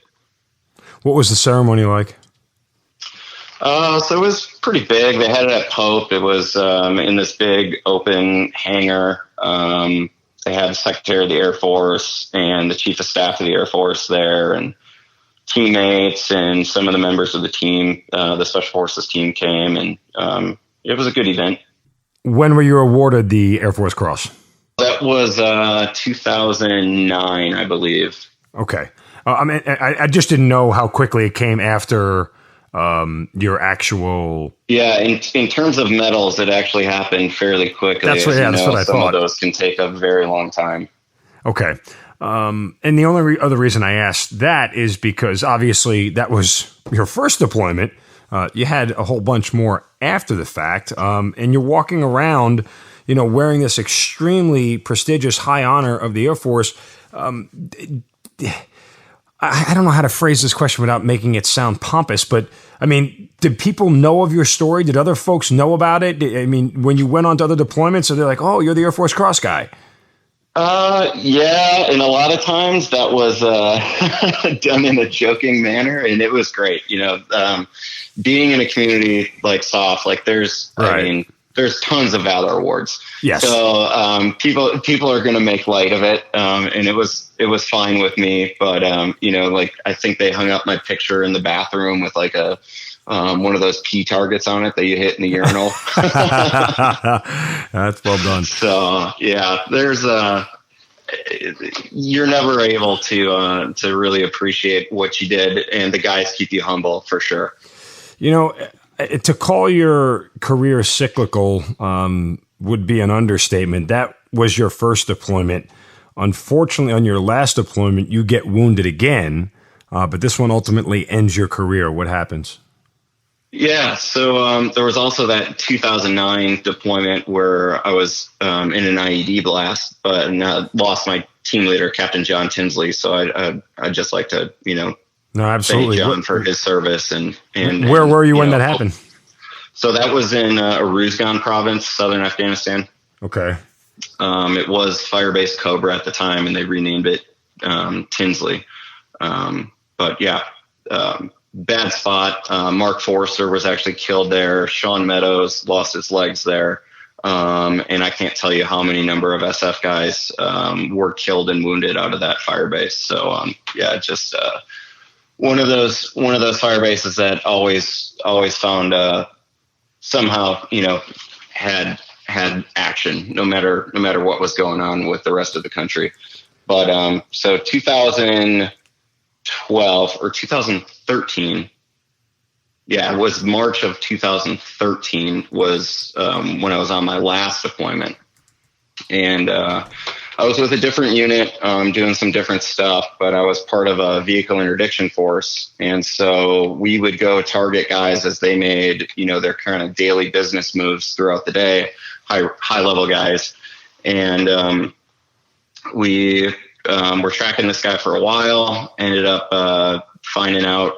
B: What was the ceremony like?
C: So it was pretty big. They had it at Pope. It was in this big open hangar. They had the Secretary of the Air Force and the Chief of Staff of the Air Force there, and teammates, and some of the members of the team, the Special Forces team came, and it was a good event. When
B: were you awarded the Air Force Cross?
C: That was 2009, I believe.
B: Okay. I mean, I just didn't know how quickly it came after your actual. Yeah,
C: in terms of medals, it actually happened fairly quickly.
B: That's what I thought.
C: Some of those can take a very long time.
B: Okay. And the only other reason I asked that is because obviously that was your first deployment. You had a whole bunch more after the fact, and you're walking around, wearing this extremely prestigious high honor of the Air Force. I don't know how to phrase this question without making it sound pompous, but I mean, did people know of your story? Did other folks know about it? I mean, when you went on to other deployments, are they like, "Oh, you're the Air Force Cross guy"?
C: Yeah, and a lot of times that was done in a joking manner, and it was great. Being in a community like SOF, like there's tons of Valor Awards.
B: Yes.
C: So people are going to make light of it, and it was fine with me. But I think they hung up my picture in the bathroom with like a one of those pee targets on it that you hit in the urinal.
B: That's well done.
C: So yeah, there's you're never able to really appreciate what you did, and the guys keep you humble for sure.
B: To call your career cyclical would be an understatement. That was your first deployment. Unfortunately, on your last deployment, you get wounded again, but this one ultimately ends your career. What happens?
C: Yeah, so there was also that 2009 deployment where I was in an IED blast, but lost my team leader, Captain John Tinsley. So I'd just like to,
B: no, absolutely.
C: Thank John for his service. And
B: where were you when that happened?
C: So that was in Uruzgan province, southern Afghanistan.
B: Okay.
C: It was Firebase Cobra at the time, and they renamed it Tinsley. But yeah, bad spot. Mark Forster was actually killed there. Sean Meadows lost his legs there. And I can't tell you how many number of SF guys were killed and wounded out of that firebase. So just one of those fire bases that always found somehow had action no matter what was going on with the rest of the country. But so 2012 or 2013, it was March of 2013 was when I was on my last deployment, and I was with a different unit, doing some different stuff, but I was part of a vehicle interdiction force. And so we would go target guys as they made, their kind of daily business moves throughout the day, high level guys. And we were tracking this guy for a while, ended up finding out,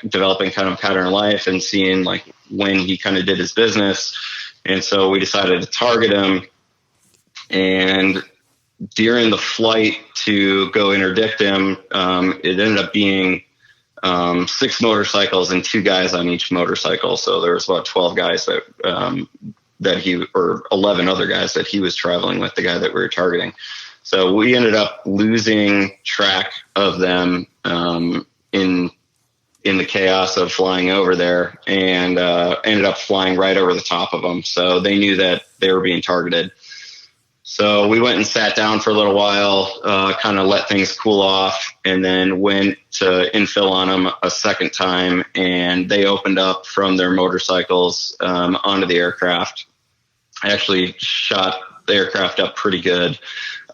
C: developing kind of pattern of life and seeing like when he kind of did his business. And so we decided to target him. And during the flight to go interdict him, it ended up being 6 motorcycles and 2 guys on each motorcycle. So there was about 12 guys or 11 other guys that he was traveling with, the guy that we were targeting. So we ended up losing track of them in the chaos of flying over there, and ended up flying right over the top of them. So they knew that they were being targeted. So we went and sat down for a little while, kind of let things cool off, and then went to infill on them a second time, and they opened up from their motorcycles onto the aircraft. I actually shot the aircraft up pretty good.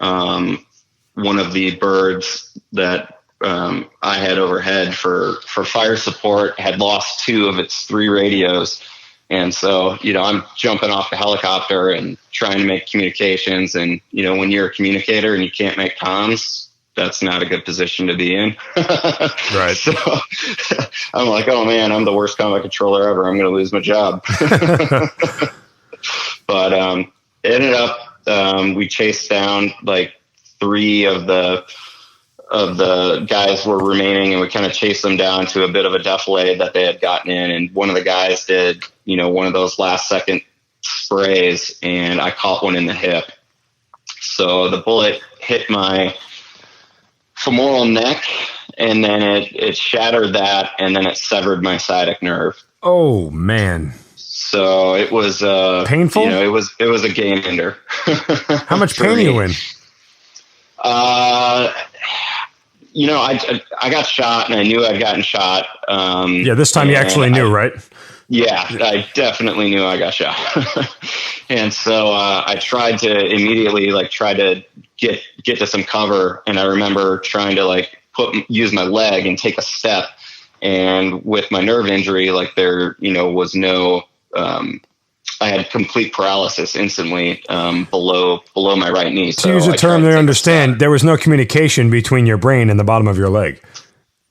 C: One of the birds that I had overhead for fire support had lost 2 of its 3 radios. And so, I'm jumping off the helicopter and trying to make communications. And, when you're a communicator and you can't make comms, that's not a good position to be in.
B: Right. So
C: I'm like, oh man, I'm the worst combat controller ever. I'm going to lose my job. But it ended up, we chased down like 3 of the guys were remaining, and we kind of chased them down to a bit of a defilade that they had gotten in. And one of the guys did, one of those last second sprays, and I caught one in the hip. So the bullet hit my femoral neck, and then it shattered that, and then it severed my sciatic nerve.
B: Oh man.
C: So it was
B: painful.
C: It was a game ender.
B: How much pain are you in?
C: I got shot, and I knew I'd gotten shot.
B: This time you actually knew, right?
C: Yeah, I definitely knew I got shot. And so I tried to immediately try to get to some cover. And I remember trying to use my leg and take a step. And with my nerve injury, there, was no, I had complete paralysis instantly below my right knee.
B: To use a term they understand, there was no communication between your brain and the bottom of your leg.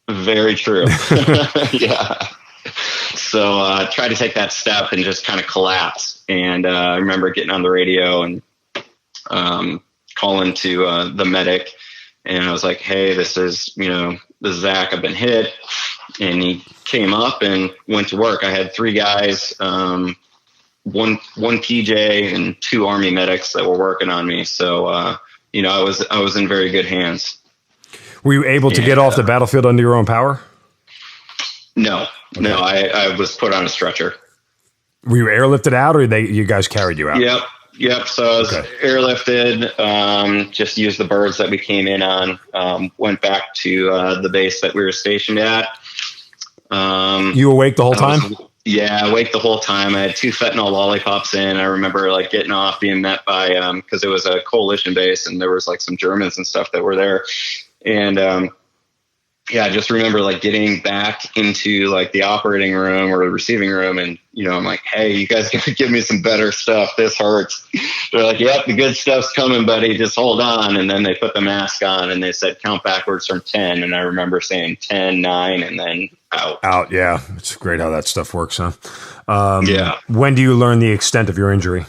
C: Very true. Yeah. So I tried to take that step and just kind of collapse. And I remember getting on the radio and calling to the medic. And I was like, hey, this is Zach. I've been hit. And he came up and went to work. I had 3 guys, one PJ and 2 Army medics that were working on me. So, I was in very good hands.
B: Were you able to get off the battlefield under your own power?
C: No, okay. No, I was put on a stretcher.
B: Were you airlifted out, or you guys carried you out?
C: Yep. So I was airlifted, just used the birds that we came in on, went back to the base that we were stationed at.
B: You awake the whole time?
C: Awake the whole time. I had 2 fentanyl lollipops in. I remember getting off, being met by, cause it was a coalition base, and there was some Germans and stuff that were there. And, I just remember getting back into the operating room or the receiving room. And, I'm like, hey, you guys gotta give me some better stuff. This hurts. They're like, yep, the good stuff's coming, buddy. Just hold on. And then they put the mask on and they said, count backwards from 10. And I remember saying 10, 9, and then out. Yeah.
B: It's great how that stuff works, huh?
C: Yeah.
B: When do you learn the extent of your injury?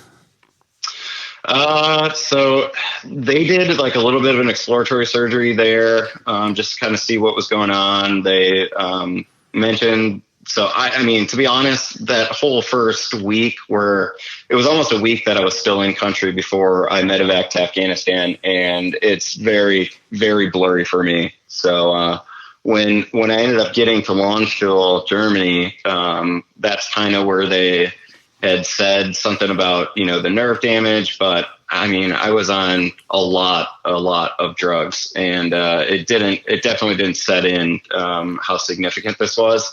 C: So they did a little bit of an exploratory surgery there, just to kind of see what was going on. They, mentioned, so I mean, to be honest, that whole first week it was almost a week that I was still in country before I medevac to Afghanistan, and it's very, very blurry for me. So, when I ended up getting to Landstuhl, Germany, that's kind of where they had said something about, the nerve damage, but I mean, I was on a lot of drugs, and it definitely didn't set in how significant this was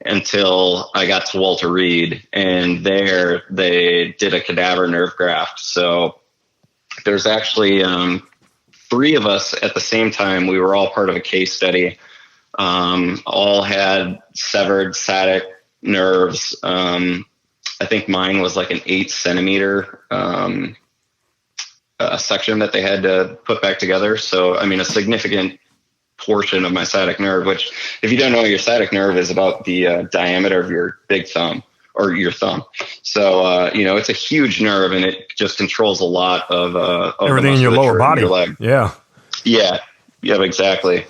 C: until I got to Walter Reed, and there they did a cadaver nerve graft. So there's actually 3 of us at the same time. We were all part of a case study. All had severed sciatic nerves. I think mine was an 8 centimeter section that they had to put back together. So, I mean, a significant portion of my sciatic nerve, which if you don't know, your sciatic nerve is about the diameter of your big thumb or your thumb. So, it's a huge nerve, and it just controls a lot of
B: everything in your lower body.
C: Your leg.
B: Yeah.
C: Yeah. Yeah, exactly.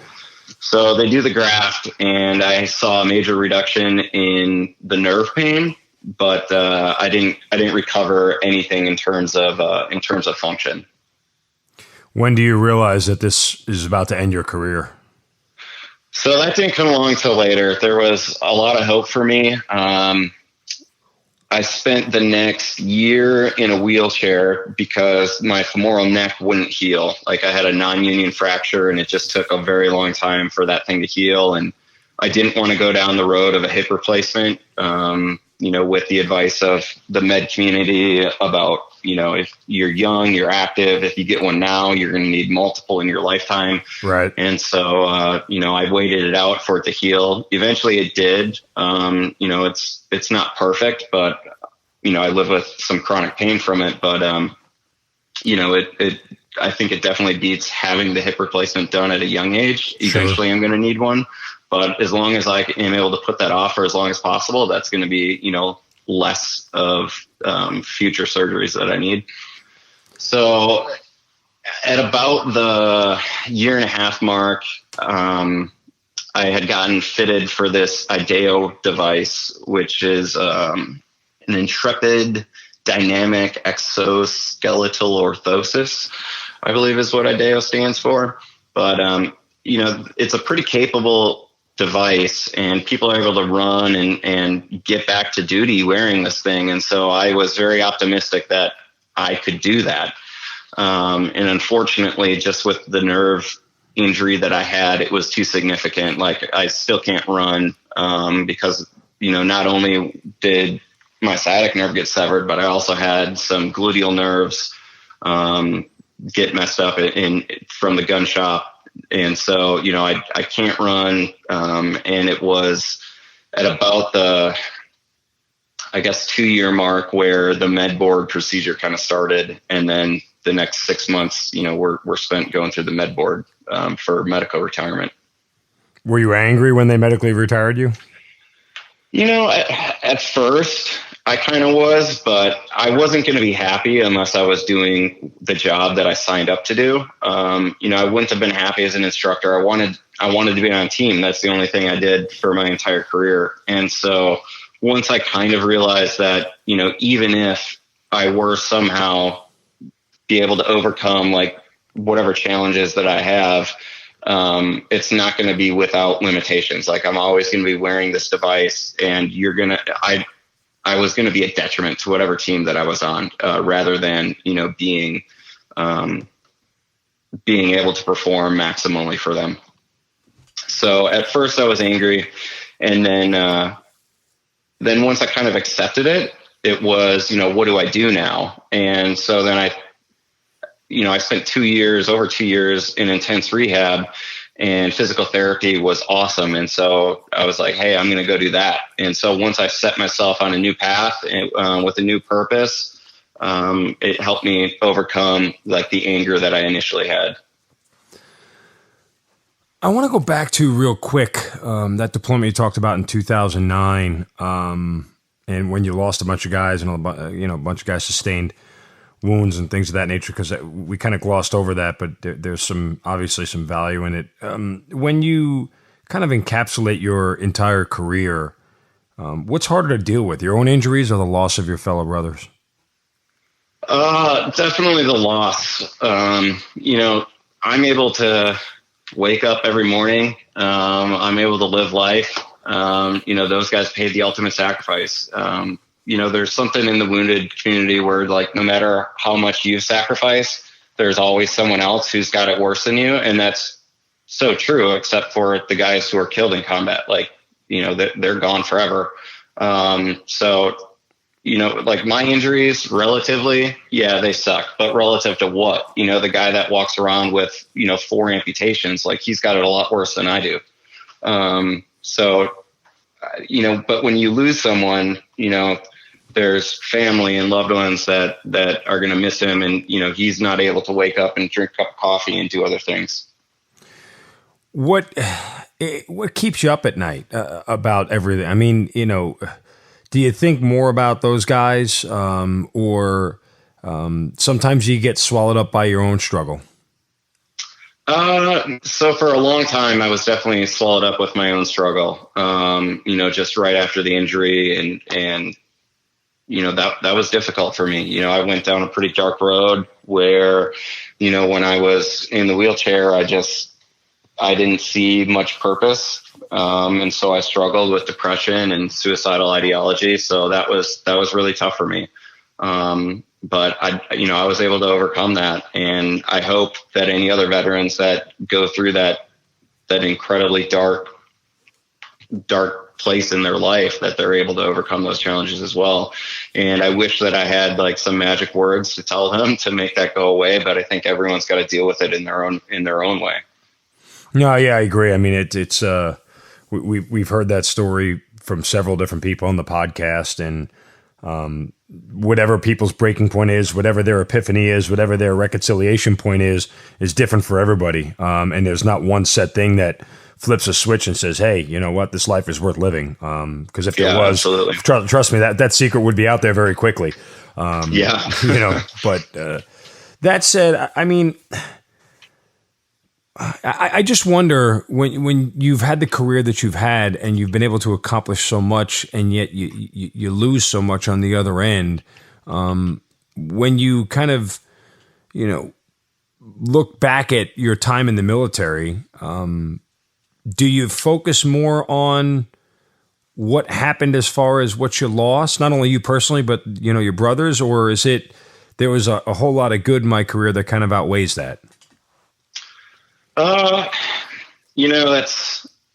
C: So they do the graft, and I saw a major reduction in the nerve pain, but I didn't recover anything in terms of function.
B: When do you realize that this is about to end your career?
C: So that didn't come along till later. There was a lot of hope for me. I spent the next year in a wheelchair because my femoral neck wouldn't heal. Like, I had a non-union fracture, and it just took a very long time for that thing to heal. And I didn't want to go down the road of a hip replacement, with the advice of the med community about, if you're young, you're active, if you get one now, you're going to need multiple in your lifetime.
B: Right.
C: And so, I waited it out for it to heal. Eventually it did. It's not perfect, but, I live with some chronic pain from it. But, I think it definitely beats having the hip replacement done at a young age.
B: Sure.
C: Eventually I'm going to need one. But as long as I am able to put that off for as long as possible, that's going to be, less of future surgeries that I need. So at about the 1.5 year mark, I had gotten fitted for this IDEO device, which is an Intrepid Dynamic Exoskeletal Orthosis, I believe is what IDEO stands for. But, it's a pretty capable device, and people are able to run and get back to duty wearing this thing. And so I was very optimistic that I could do that. And unfortunately, just with the nerve injury that I had, it was too significant. Like, I still can't run because, not only did my sciatic nerve get severed, but I also had some gluteal nerves get messed up from the gun shop. And so, I can't run. And it was at about the, 2-year mark where the med board procedure kind of started. And then the next 6 months, were spent going through the med board for medical retirement.
B: Were you angry when they medically retired you?
C: At first I kind of was, but I wasn't going to be happy unless I was doing the job that I signed up to do. I wouldn't have been happy as an instructor. I wanted to be on a team. That's the only thing I did for my entire career. And so once I kind of realized that, even if I were somehow be able to overcome like whatever challenges that I have, it's not going to be without limitations. Like, I'm always going to be wearing this device, and I was going to be a detriment to whatever team that I was on, rather than, being able to perform maximally for them. So at first I was angry. And then once I kind of accepted it, it was, what do I do now? And so then I spent over 2 years in intense rehab, and physical therapy was awesome. And so I was like, hey, I'm going to go do that. And so once I set myself on a new path with a new purpose, it helped me overcome like the anger that I initially had.
B: I want to go back to real quick that deployment you talked about in 2009, and when you lost a bunch of guys and a bunch of guys sustained wounds and things of that nature, because we kind of glossed over that, but there's obviously some value in it. When you kind of encapsulate your entire career, what's harder to deal with, your own injuries or the loss of your fellow brothers?
C: Definitely the loss. I'm able to wake up every morning. I'm able to live life. Those guys paid the ultimate sacrifice. There's something in the wounded community where, like, no matter how much you sacrifice, there's always someone else who's got it worse than you. And that's so true, except for the guys who are killed in combat. Like, they're gone forever. Like, my injuries relatively, yeah, they suck, but relative to what? The guy that walks around with, 4 amputations, like, he's got it a lot worse than I do. But when you lose someone, there's family and loved ones that are going to miss him. And, he's not able to wake up and drink a cup of coffee and do other things. What
B: keeps you up at night about everything? I mean, Do you think more about those guys, or sometimes you get swallowed up by your own struggle?
C: So for a long time, I was definitely swallowed up with my own struggle. Just right after the injury, and that was difficult for me. I went down a pretty dark road where, when I was in the wheelchair, I didn't see much purpose. And so I struggled with depression and suicidal ideology. So that was really tough for me. But I was able to overcome that. And I hope that any other veterans that go through that incredibly dark place in their life, that they're able to overcome those challenges as well. And I wish that I had like some magic words to tell them to make that go away. But I think everyone's got to deal with it in their own way.
B: No, yeah, I agree. I mean, it's we've heard that story from several different people on the podcast, and whatever people's breaking point is, whatever their epiphany is, whatever their reconciliation point is different for everybody. And there's not one set thing that flips a switch and says, hey, you know what, this life is worth living. Because if there was, trust me, that secret would be out there very quickly. But that said, I mean, I just wonder when you've had the career that you've had and you've been able to accomplish so much, and yet you lose so much on the other end. When you kind of, look back at your time in the military, do you focus more on what happened as far as what you lost, not only you personally, but your brothers, or is it there was a whole lot of good in my career that kind of outweighs that?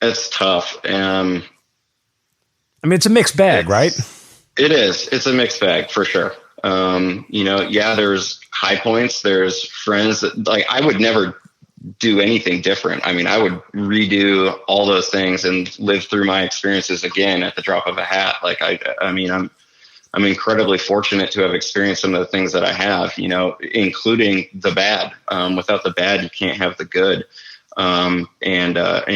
C: That's tough. I
B: mean, it's a mixed bag, right?
C: It is. It's a mixed bag for sure. There's high points. There's friends that I would never do anything different. I mean, I would redo all those things and live through my experiences again at the drop of a hat. I'm incredibly fortunate to have experienced some of the things that I have, including the bad. Without the bad, you can't have the good. And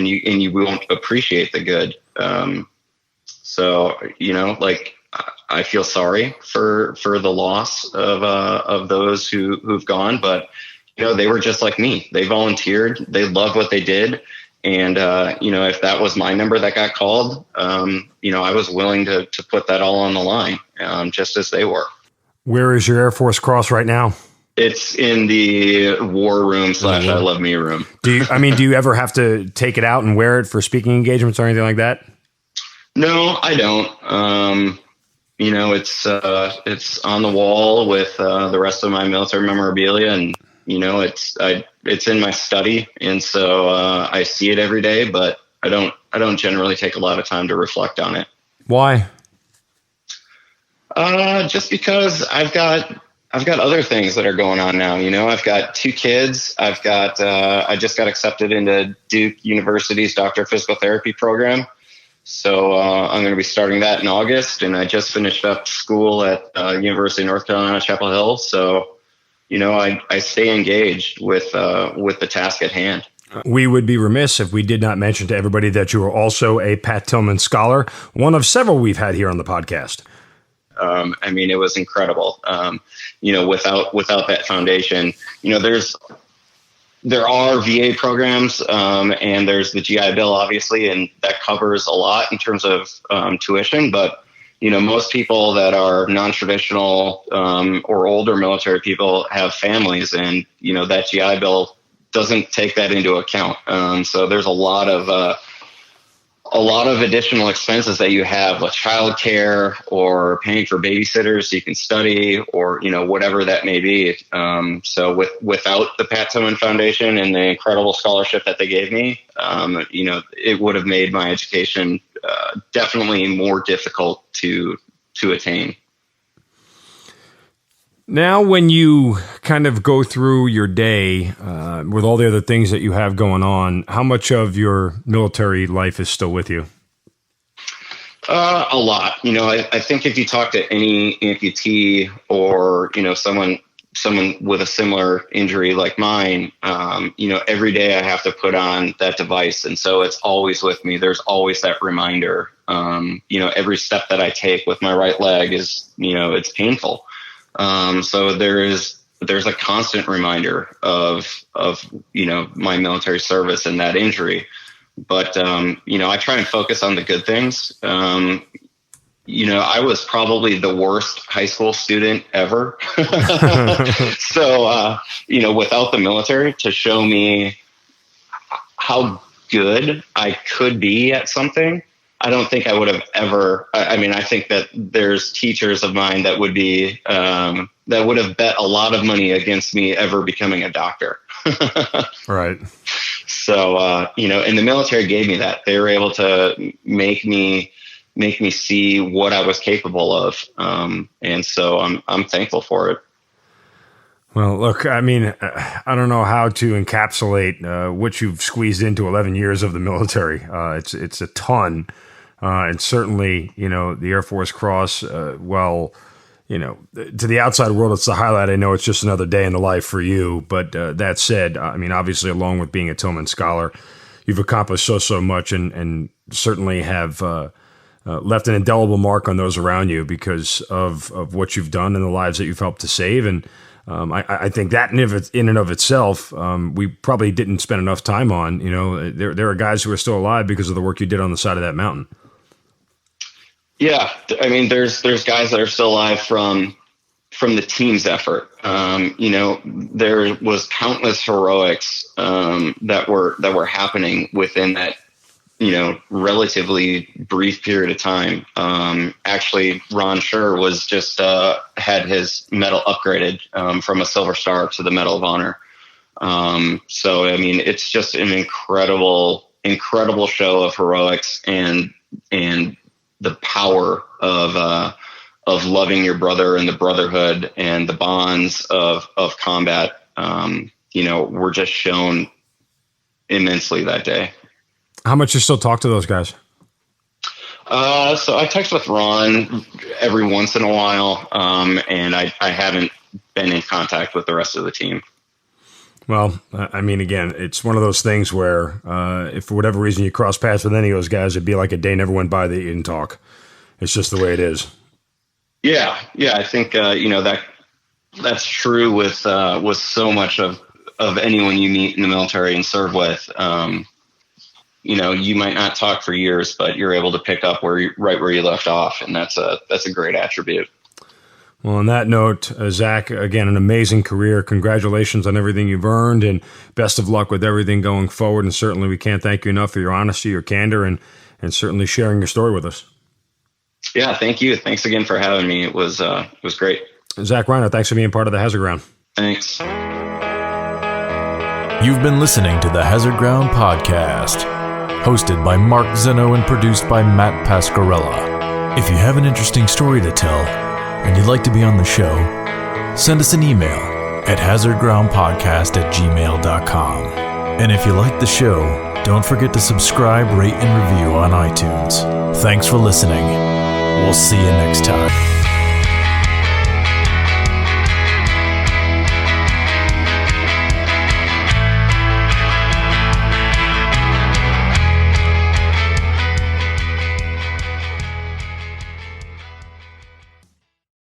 C: you won't appreciate the good. I feel sorry for the loss of those who've gone, but they were just like me. They volunteered. They loved what they did. And, if that was my number that got called, I was willing to put that all on the line, just as they were.
B: Where is your Air Force Cross right now?
C: It's in the war room / I love me room.
B: Do you ever have to take it out and wear it for speaking engagements or anything like that? No,
C: I don't. It's on the wall with the rest of my military memorabilia, and it's in my study, and so I see it every day, but I don't generally take a lot of time to reflect on it.
B: Why?
C: Just because I've got other things that are going on now. I've got 2 kids. I just got accepted into Duke University's Doctor of Physical Therapy program. So I'm going to be starting that in August, and I just finished up school at University of North Carolina, Chapel Hill. So, I stay engaged with the task at hand.
B: We would be remiss if we did not mention to everybody that you are also a Pat Tillman Scholar, one of several we've had here on the podcast.
C: It was incredible. Without that foundation, there are VA programs, and there's the GI Bill, obviously, and that covers a lot in terms of tuition. But, most people that are non-traditional or older military people have families, and, that GI Bill doesn't take that into account. So there's a lot of additional expenses that you have, like childcare or paying for babysitters so you can study, or whatever that may be. So without the Pat Tillman Foundation and the incredible scholarship that they gave me, it would have made my education definitely more difficult to attain.
B: Now, when you kind of go through your day with all the other things that you have going on, how much of your military life is still with you?
C: A lot. I think if you talk to any amputee or, someone someone with a similar injury like mine, every day I have to put on that device. And so it's always with me. There's always that reminder. Every step that I take with my right leg is, it's painful. So there's a constant reminder of my military service and that injury. But, I try and focus on the good things. I was probably the worst high school student ever. So, without the military to show me how good I could be at something, I don't think I would have ever. I think that there's teachers of mine that would be that would have bet a lot of money against me ever becoming a doctor.
B: Right.
C: So, and the military gave me that. They were able to make me see what I was capable of. And so I'm thankful for it.
B: Well, look, I don't know how to encapsulate what you've squeezed into 11 years of the military. It's a ton. And certainly, the Air Force Cross, to the outside world, it's the highlight. I know it's just another day in the life for you. But that said, obviously, along with being a Tillman Scholar, you've accomplished so much and certainly have left an indelible mark on those around you because of what you've done and the lives that you've helped to save. And I think that in and of itself, we probably didn't spend enough time on. There are guys who are still alive because of the work you did on the side of that mountain.
C: Yeah, there's guys that are still alive from the team's effort. There was countless heroics that were happening within that relatively brief period of time. Actually, Ron Scher was just had his medal upgraded from a Silver Star to the Medal of Honor. So it's just an incredible show of heroics and the power of loving your brother and the brotherhood and the bonds of combat. Were just shown immensely that day.
B: How much you still talk to those guys?
C: So I text with Ron every once in a while, and I haven't been in contact with the rest of the team.
B: Well, again, it's one of those things where if for whatever reason you cross paths with any of those guys, it'd be like a day never went by that you didn't talk. It's just the way it is. Yeah.
C: I think that's true with so much of anyone you meet in the military and serve with. You might not talk for years, but you're able to pick up right where you left off, and that's a great attribute.
B: Well, on that note, Zach, again, an amazing career. Congratulations on everything you've earned, and best of luck with everything going forward. And certainly we can't thank you enough for your honesty, your candor, and certainly sharing your story with us.
C: Yeah, thank you. Thanks again for having me. It was great.
B: Zach Rhyner, thanks for being part of the Hazard Ground.
C: Thanks.
A: You've been listening to the Hazard Ground Podcast, hosted by Mark Zeno and produced by Matt Pasquarella. If you have an interesting story to tell and you'd like to be on the show, send us an email at hazardgroundpodcast@gmail.com. And if you like the show, don't forget to subscribe, rate, and review on iTunes. Thanks for listening. We'll see you next time.